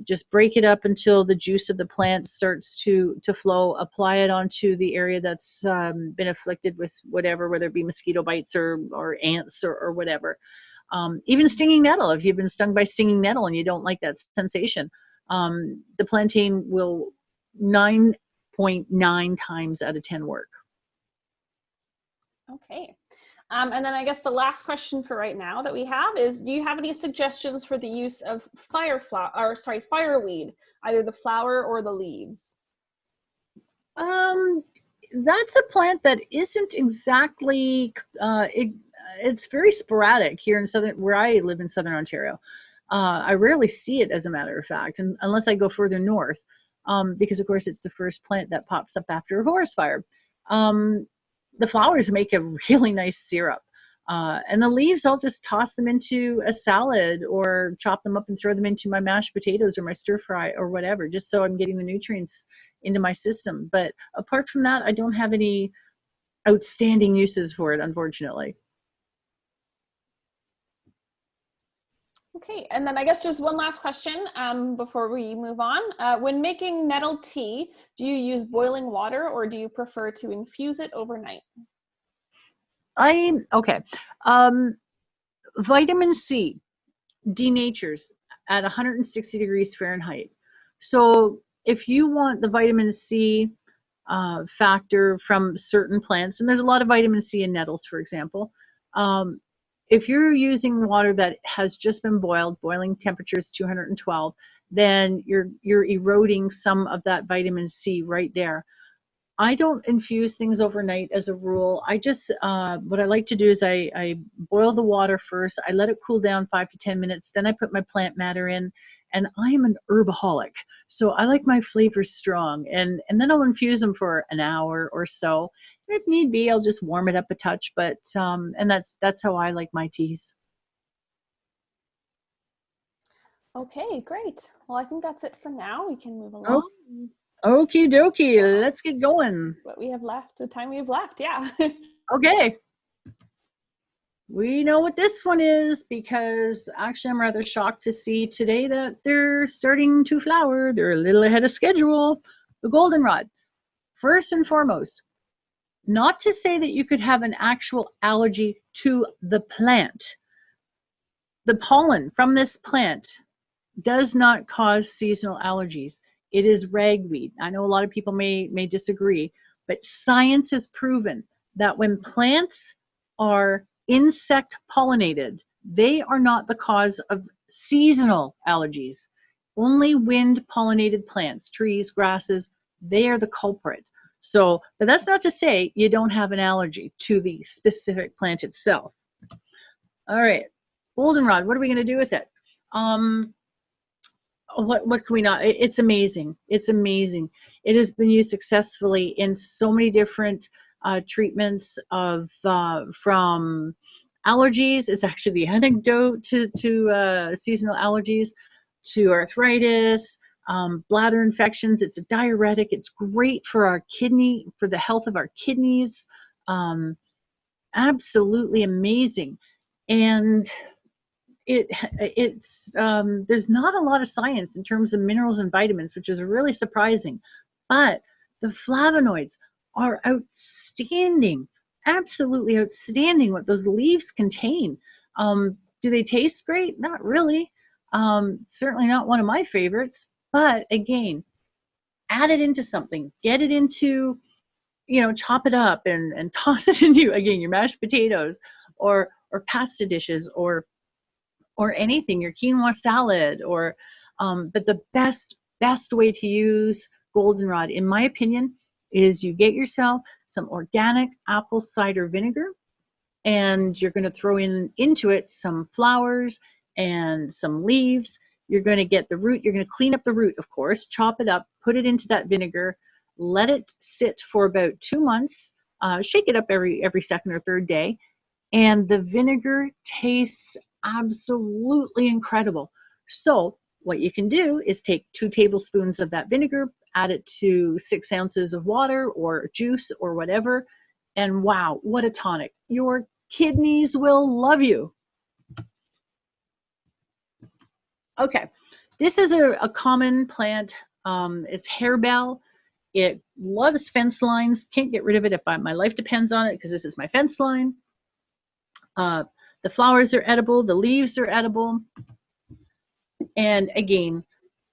just break it up until the juice of the plant starts to flow. Apply it onto the area that's been afflicted with whatever, whether it be mosquito bites or ants or whatever. Even stinging nettle, if you've been stung by stinging nettle and you don't like that sensation, the plantain will 9.9 times out of 10 work. Okay. And then I guess the last question for right now that we have is, do you have any suggestions for the use of fireweed, either the flower or the leaves? That's a plant that isn't exactly, it's very sporadic here in where I live in Southern Ontario. I rarely see it, as a matter of fact, and unless I go further north, because of course it's the first plant that pops up after a forest fire. The flowers make a really nice syrup. And the leaves, I'll just toss them into a salad or chop them up and throw them into my mashed potatoes or my stir fry or whatever, just so I'm getting the nutrients into my system. But apart from that, I don't have any outstanding uses for it, unfortunately. Okay, and then I guess just one last question before we move on. When making nettle tea, do you use boiling water or do you prefer to infuse it overnight? Okay. Vitamin C denatures at 160 degrees Fahrenheit. So if you want the vitamin C factor from certain plants, and there's a lot of vitamin C in nettles, for example, if you're using water that has just been boiled, boiling temperature is 212, then you're eroding some of that vitamin C right there. I don't infuse things overnight as a rule. I just, what I like to do is I boil the water first. I let it cool down 5 to 10 minutes. Then I put my plant matter in, and I am an herbaholic. So I like my flavors strong, and then I'll infuse them for an hour or so. If need be, I'll just warm it up a touch, but, and that's how I like my teas. Okay, great. Well, I think that's it for now. We can move Oh, along. okie dokie. Let's get going. What we have left, the time we have left, yeah. Okay. We know what this one is because actually I'm rather shocked to see today that they're starting to flower. They're a little ahead of schedule. The goldenrod. First and foremost, not to say that you could have an actual allergy to the plant. The pollen from this plant does not cause seasonal allergies. It is ragweed. I know a lot of people may disagree, but science has proven that when plants are insect pollinated, they are not the cause of seasonal allergies. Only wind pollinated plants, trees, grasses, they are the culprit. So, but that's not to say you don't have an allergy to the specific plant itself. All right, goldenrod, what are we going to do with it? What can we not? It's amazing. It's amazing. It has been used successfully in so many different treatments of from allergies. It's actually the antidote to seasonal allergies, to arthritis, bladder infections. It's a diuretic. It's great for our kidney, for the health of our kidneys. Absolutely amazing. And it's there's not a lot of science in terms of minerals and vitamins, which is really surprising, but the flavonoids are outstanding, absolutely outstanding what those leaves contain. Do they taste great? Not really. Certainly not one of my favorites, but again, add it into something, get it into, chop it up and toss it into, again, your mashed potatoes or pasta dishes or anything, your quinoa salad, or but the best way to use goldenrod, in my opinion, is you get yourself some organic apple cider vinegar, and you're going to throw into it some flowers and some leaves. You're going to get the root. You're going to clean up the root, of course, chop it up, put it into that vinegar, let it sit for about 2 months. Shake it up every second or third day, and the vinegar tastes absolutely incredible. So what you can do is take 2 tablespoons of that vinegar, add it to 6 ounces of water or juice or whatever, and wow, what a tonic. Your kidneys will love you. Okay, this is a common plant. It's hairbell. It loves fence lines. Can't get rid of it if my life depends on it, because this is my fence line. The flowers are edible, the leaves are edible, and again,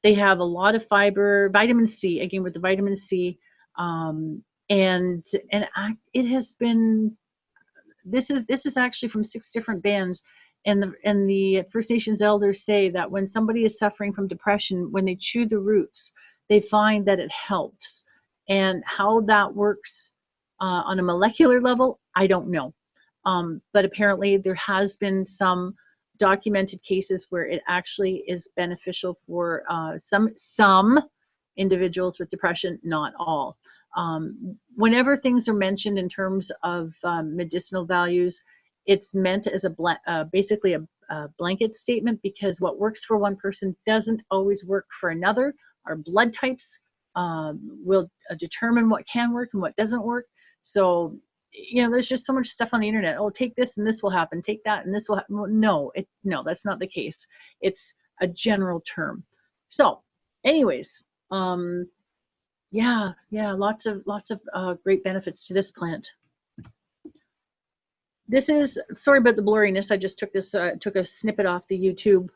they have a lot of fiber, vitamin C, again with the vitamin C, and it has been, this is actually from 6 different bands, and the First Nations elders say that when somebody is suffering from depression, when they chew the roots, they find that it helps. And how that works on a molecular level, I don't know. But apparently there has been some documented cases where it actually is beneficial for some individuals with depression, not all. Whenever things are mentioned in terms of medicinal values, it's meant as basically a blanket statement, because what works for one person doesn't always work for another. Our blood types will determine what can work and what doesn't work. So, you know, there's just so much stuff on the internet. Oh, take this and this will happen. Take that and this will happen. No, that's not the case. It's a general term. So, anyways, yeah, lots of great benefits to this plant. This is, sorry about the blurriness. I just took this, took a snippet off the YouTube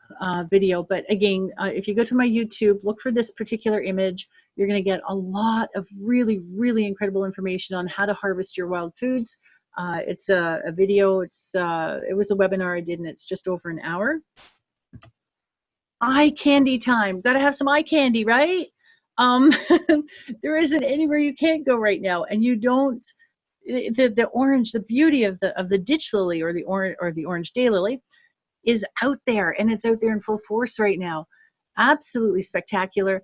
video. But again, if you go to my YouTube, look for this particular image. You're going to get a lot of really, really incredible information on how to harvest your wild foods. It's a video. It was a webinar I did, and it's just over an hour. Eye candy time. Got to have some eye candy, right? There isn't anywhere you can't go right now, and you don't. The orange, the beauty of the ditch lily or the orange daylily is out there, and it's out there in full force right now. Absolutely spectacular.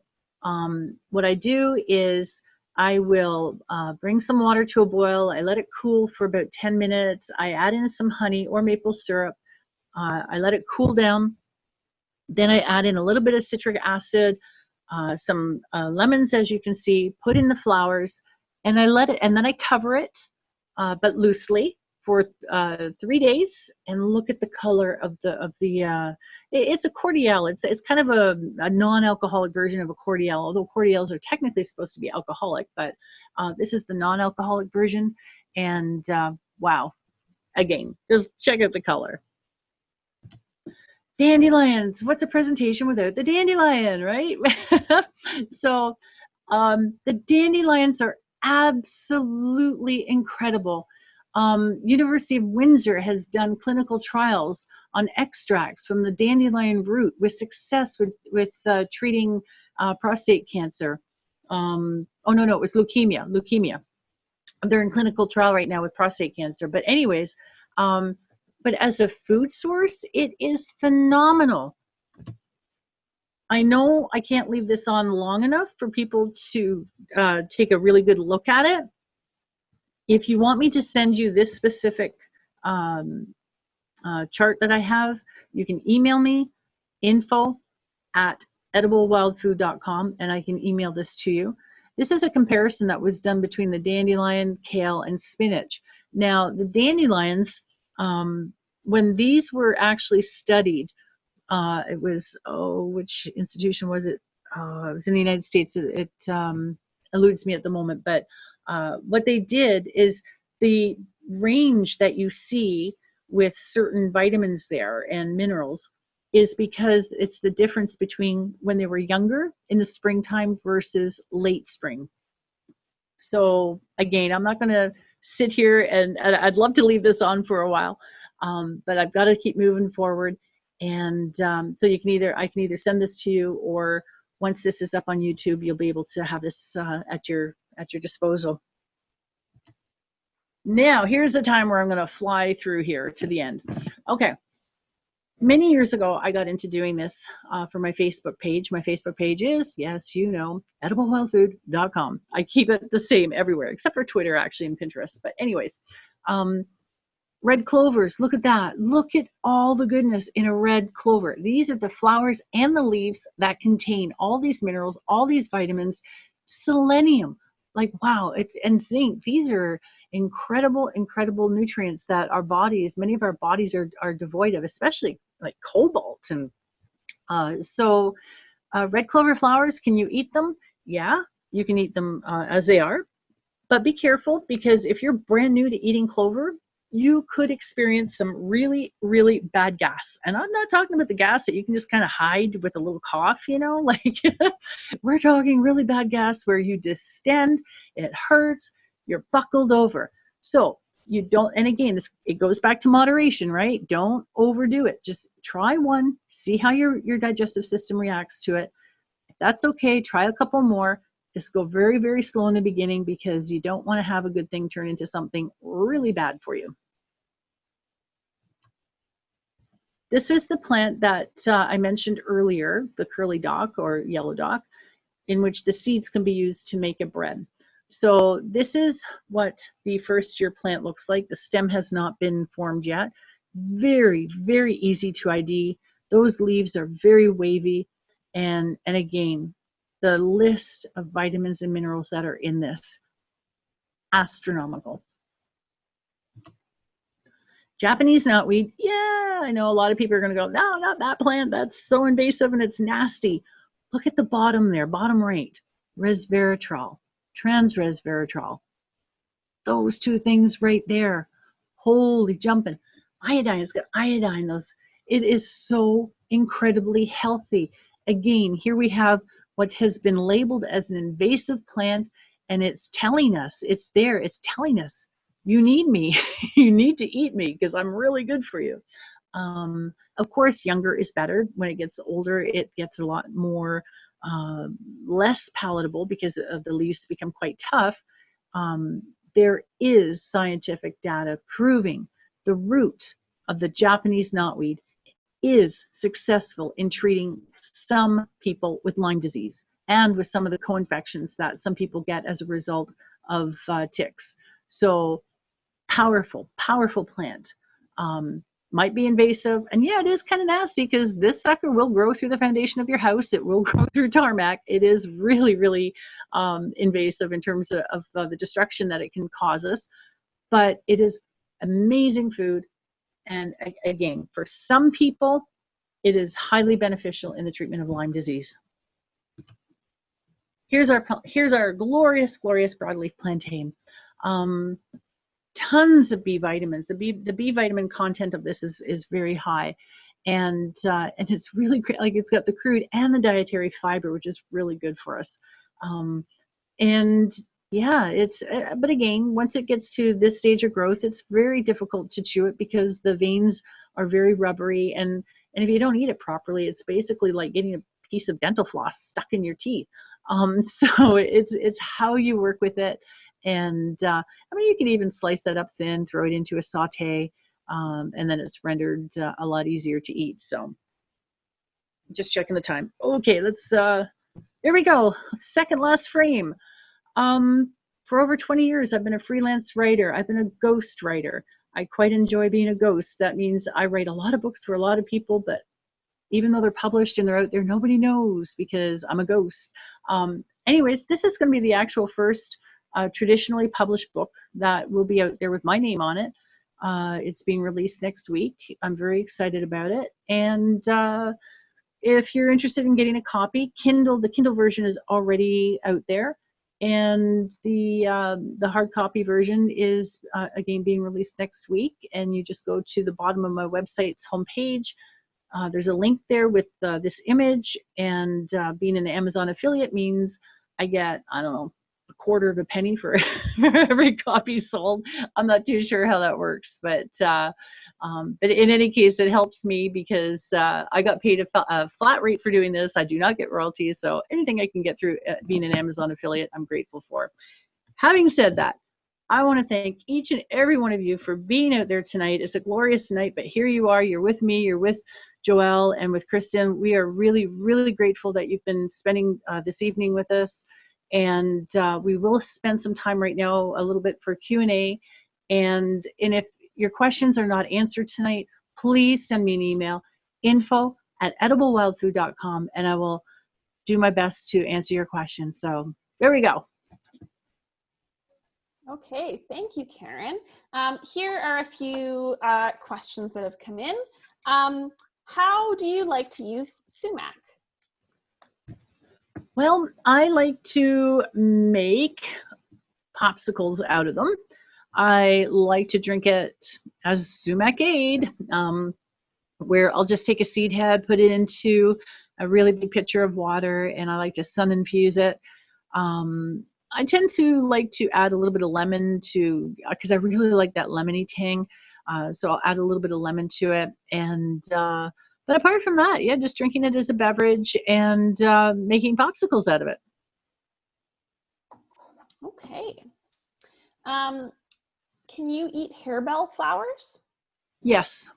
What I do is I will bring some water to a boil. I let it cool for about 10 minutes. I add in some honey or maple syrup. I let it cool down. Then I add in a little bit of citric acid, some lemons, as you can see, put in the flowers, and I let it, and then I cover it, but loosely for 3 days, and look at the color of the it's a cordial. It's kind of a non-alcoholic version of a cordial, although cordials are technically supposed to be alcoholic, but this is the non-alcoholic version. And wow, again, just check out the color. Dandelions, what's a presentation without the dandelion, right? So the dandelions are absolutely incredible. University of Windsor has done clinical trials on extracts from the dandelion root with success with treating prostate cancer. Oh no, it was leukemia. They're in clinical trial right now with prostate cancer. But anyways, but as a food source, it is phenomenal. I know I can't leave this on long enough for people to take a really good look at it. If you want me to send you this specific chart that I have, you can email me, info@ediblewildfood.com, and I can email this to you. This is a comparison that was done between the dandelion, kale, and spinach. Now, the dandelions, when these were actually studied, it was, which institution was it? It was in the United States. It eludes me at the moment, but what they did is the range that you see with certain vitamins there and minerals is because it's the difference between when they were younger in the springtime versus late spring. So again, I'm not going to sit here and I'd love to leave this on for a while, but I've got to keep moving forward. And so I can either send this to you, or once this is up on YouTube, you'll be able to have this at your disposal. Now, here's the time where I'm going to fly through here to the end. Okay. Many years ago, I got into doing this for my Facebook page. My Facebook page is, yes, you know, ediblewildfood.com. I keep it the same everywhere, except for Twitter, actually, and Pinterest. But anyways, red clovers, look at that. Look at all the goodness in a red clover. These are the flowers and the leaves that contain all these minerals, all these vitamins, selenium. Like, wow, and zinc. These are incredible nutrients that our bodies, many of our bodies are devoid of, especially like cobalt. And so red clover flowers, can you eat them? Yeah, you can eat them as they are, but be careful, because if you're brand new to eating clover, you could experience some really, really bad gas. And I'm not talking about the gas that you can just kind of hide with a little cough, you know, like we're talking really bad gas where you distend, it hurts, you're buckled over. So you don't, and again, it goes back to moderation, right? Don't overdo it. Just try one, see how your digestive system reacts to it. If that's okay, try a couple more. Just go very, very slow in the beginning, because you don't want to have a good thing turn into something really bad for you. this was the plant that I mentioned earlier, the curly dock or yellow dock, in which the seeds can be used to make a bread. So this is what the first year plant looks like. The stem has not been formed yet. Very, very easy to ID. Those leaves are very wavy. And again, the list of vitamins and minerals that are in this, astronomical. Japanese knotweed, yeah, I know a lot of people are going to go, no, not that plant. That's so invasive and it's nasty. Look at the bottom there, bottom right, resveratrol, transresveratrol. Those two things right there. Holy jumping. Iodine, it's got iodine. It is so incredibly healthy. Again, here we have what has been labeled as an invasive plant, and it's telling us, it's there, it's telling us, you need me. You need to eat me because I'm really good for you. Of course, younger is better. When it gets older, it gets a lot more less palatable because the leaves become quite tough. There is scientific data proving the root of the Japanese knotweed is successful in treating some people with Lyme disease and with some of the co-infections that some people get as a result of ticks. So powerful, powerful plant. Might be invasive, and yeah, it is kind of nasty because this sucker will grow through the foundation of your house. It will grow through tarmac. It is really, really invasive in terms of the destruction that it can cause us, but it is amazing food. And again, for some people, it is highly beneficial in the treatment of Lyme disease. Here's our glorious, glorious broadleaf plantain. Tons of B vitamins. The B vitamin content of this is very high, and it's really great. Like, it's got the crude and the dietary fiber, which is really good for us. And yeah, but again, once it gets to this stage of growth, it's very difficult to chew it because the veins are very rubbery, and if you don't eat it properly, it's basically like getting a piece of dental floss stuck in your teeth. So it's how you work with it. And I mean, you can even slice that up thin, throw it into a saute, and then it's rendered a lot easier to eat. So just checking the time. Okay, let's, there we go. Second last frame. For over 20 years, I've been a freelance writer. I've been a ghost writer. I quite enjoy being a ghost. That means I write a lot of books for a lot of people, but even though they're published and they're out there, nobody knows because I'm a ghost. Anyways, this is going to be the actual first traditionally published book that will be out there with my name on it. It's being released next week. I'm very excited about it. And if you're interested in getting a copy, the Kindle version is already out there. And the hard copy version is again being released next week. And you just go to the bottom of my website's homepage. There's a link there with this image, and being an Amazon affiliate means I get, I don't know, a quarter of a penny for every copy sold. I'm not too sure how that works, but in any case, it helps me because I got paid a flat rate for doing this. I do not get royalties, so anything I can get through being an Amazon affiliate, I'm grateful for. Having said that, I want to thank each and every one of you for being out there tonight. It's a glorious night, but here you are. You're with me. You're with Joelle and with Kristen. We are really, really grateful that you've been spending this evening with us. And we will spend some time right now a little bit for Q&A. And if your questions are not answered tonight, please send me an email, info@ediblewildfood.com, and I will do my best to answer your questions. So there we go. Okay, thank you, Karen. Here are a few questions that have come in. How do you like to use sumac? Well, I like to make popsicles out of them. I like to drink it as sumac-aid, where I'll just take a seed head, put it into a really big pitcher of water, and I like to sun infuse it. I tend to like to add a little bit of lemon because I really like that lemony tang. So I'll add a little bit of lemon to it. And but apart from that, yeah, just drinking it as a beverage and making popsicles out of it. Okay. Can you eat harebell flowers? Yes.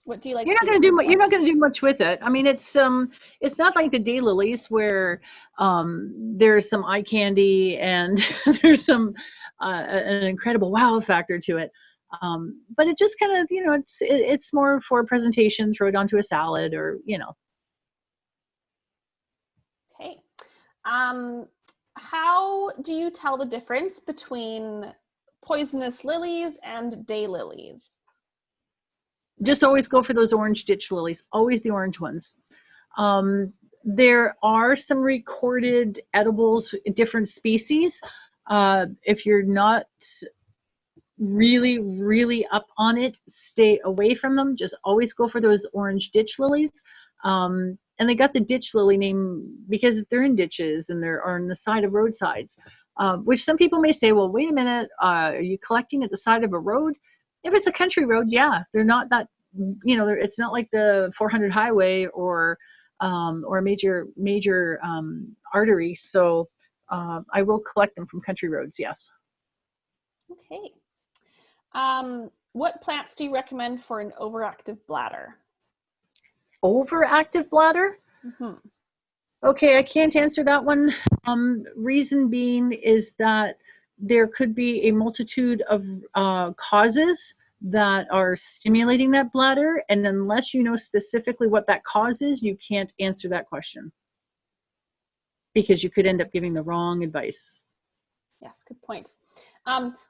What do you like You're to not use? going to do you're not going to do much with it. I mean, it's not like the daylilies where there's some eye candy and there's some an incredible wow factor to it. But it just kind of, it's more for presentation, throw it onto a salad or, Okay. How do you tell the difference between poisonous lilies and daylilies? just always go for those orange ditch lilies, always the orange ones. There are some recorded edibles, different species. If you're not really, really up on it, stay away from them. Just always go for those orange ditch lilies. And they got the ditch lily name because they're in ditches and they're on the side of roadsides, which some people may say, well, wait a minute, are you collecting at the side of a road? If it's a country road, yeah, they're not that, it's not like the 400 highway or a major artery. So I will collect them from country roads, yes. Okay. What plants do you recommend for an overactive bladder? Overactive bladder? Mm-hmm. Okay, I can't answer that one. Reason being is that there could be a multitude of causes that are stimulating that bladder, and unless you know specifically what that cause is, you can't answer that question because you could end up giving the wrong advice. Yes, good point.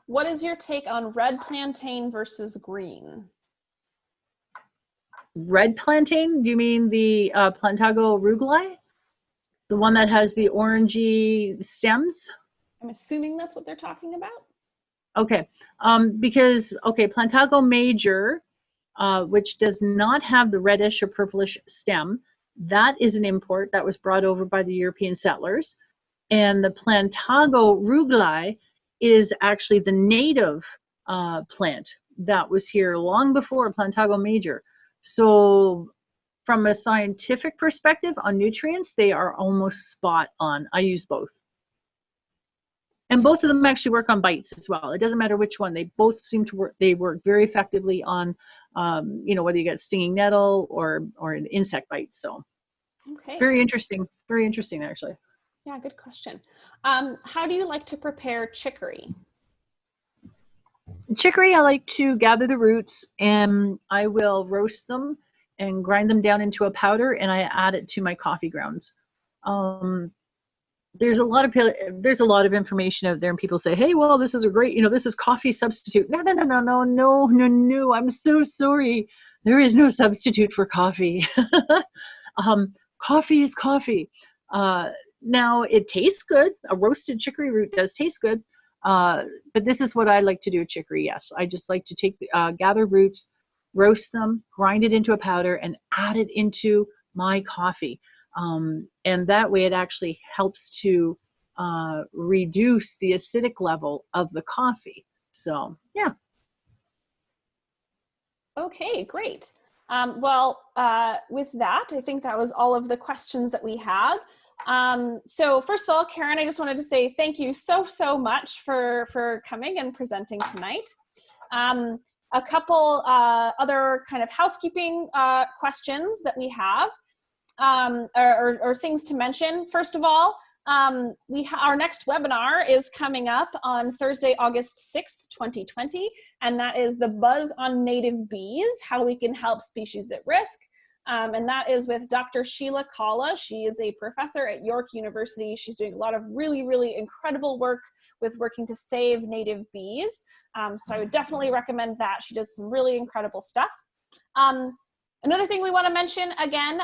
What is your take on red plantain versus green? Red plantain? Do you mean the Plantago rugulae? The one that has the orangey stems? I'm assuming that's what they're talking about. Okay, because, Plantago major, which does not have the reddish or purplish stem, that is an import that was brought over by the European settlers. And the Plantago rugulae is actually the native plant that was here long before Plantago major. So from a scientific perspective on nutrients, they are almost spot on. I use both. And both of them actually work on bites as well. It doesn't matter which one. They both seem to work. They work very effectively on, whether you get stinging nettle or an insect bite. So Okay. very interesting. Very interesting, actually. Yeah, good question. How do you like to prepare chicory? Chicory, I like to gather the roots and I will roast them and grind them down into a powder, and I add it to my coffee grounds. There's a lot of information out there, and people say, hey, well, this is a great, this is coffee substitute. No, I'm so sorry. There is no substitute for coffee. Coffee is coffee. Now it tastes good. A roasted chicory root does taste good. But this is what I like to do with chicory. Yes, I just like to take gather roots, roast them, grind it into a powder, and add it into my coffee. And that way it actually helps to reduce the acidic level of the coffee. So, yeah. Okay, great. With that, I think that was all of the questions that we had. So first of all, Karen, I just wanted to say thank you so much for coming and presenting tonight. A couple other kind of housekeeping questions that we have, or things to mention. First of all, our next webinar is coming up on Thursday, August 6th, 2020, and that is the Buzz on Native Bees, how we can help species at risk. And that is with Dr. Sheila Kalla. She is a professor at York University. She's doing a lot of really, really incredible work with working to save native bees. So I would definitely recommend that. She does some really incredible stuff. Another thing we want to mention again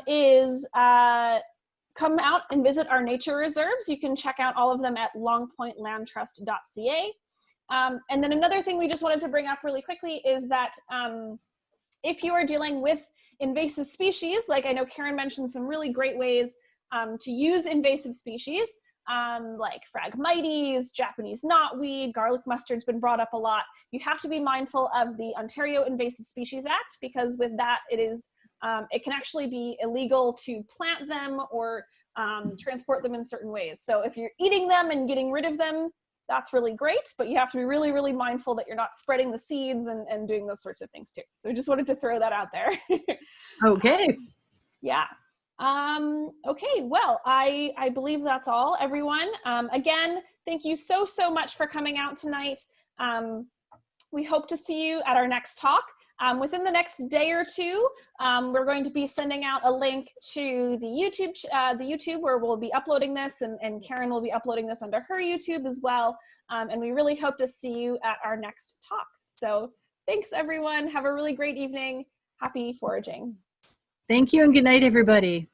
is come out and visit our nature reserves. You can check out all of them at longpointlandtrust.ca. And then another thing we just wanted to bring up really quickly is that if you are dealing with invasive species, like I know Karen mentioned some really great ways to use invasive species, like Phragmites, Japanese knotweed, garlic mustard's been brought up a lot. You have to be mindful of the Ontario Invasive Species Act, because with that it can actually be illegal to plant them or transport them in certain ways. So if you're eating them and getting rid of them, that's really great, but you have to be really, really mindful that you're not spreading the seeds and doing those sorts of things too. So I just wanted to throw that out there. Okay. Yeah. Okay, well, I believe that's all, everyone. Again, thank you so much for coming out tonight. We hope to see you at our next talk. Within the next day or two, we're going to be sending out a link to the YouTube where we'll be uploading this, and Karen will be uploading this under her YouTube as well. And we really hope to see you at our next talk. So thanks, everyone. Have a really great evening. Happy foraging. Thank you and good night, everybody.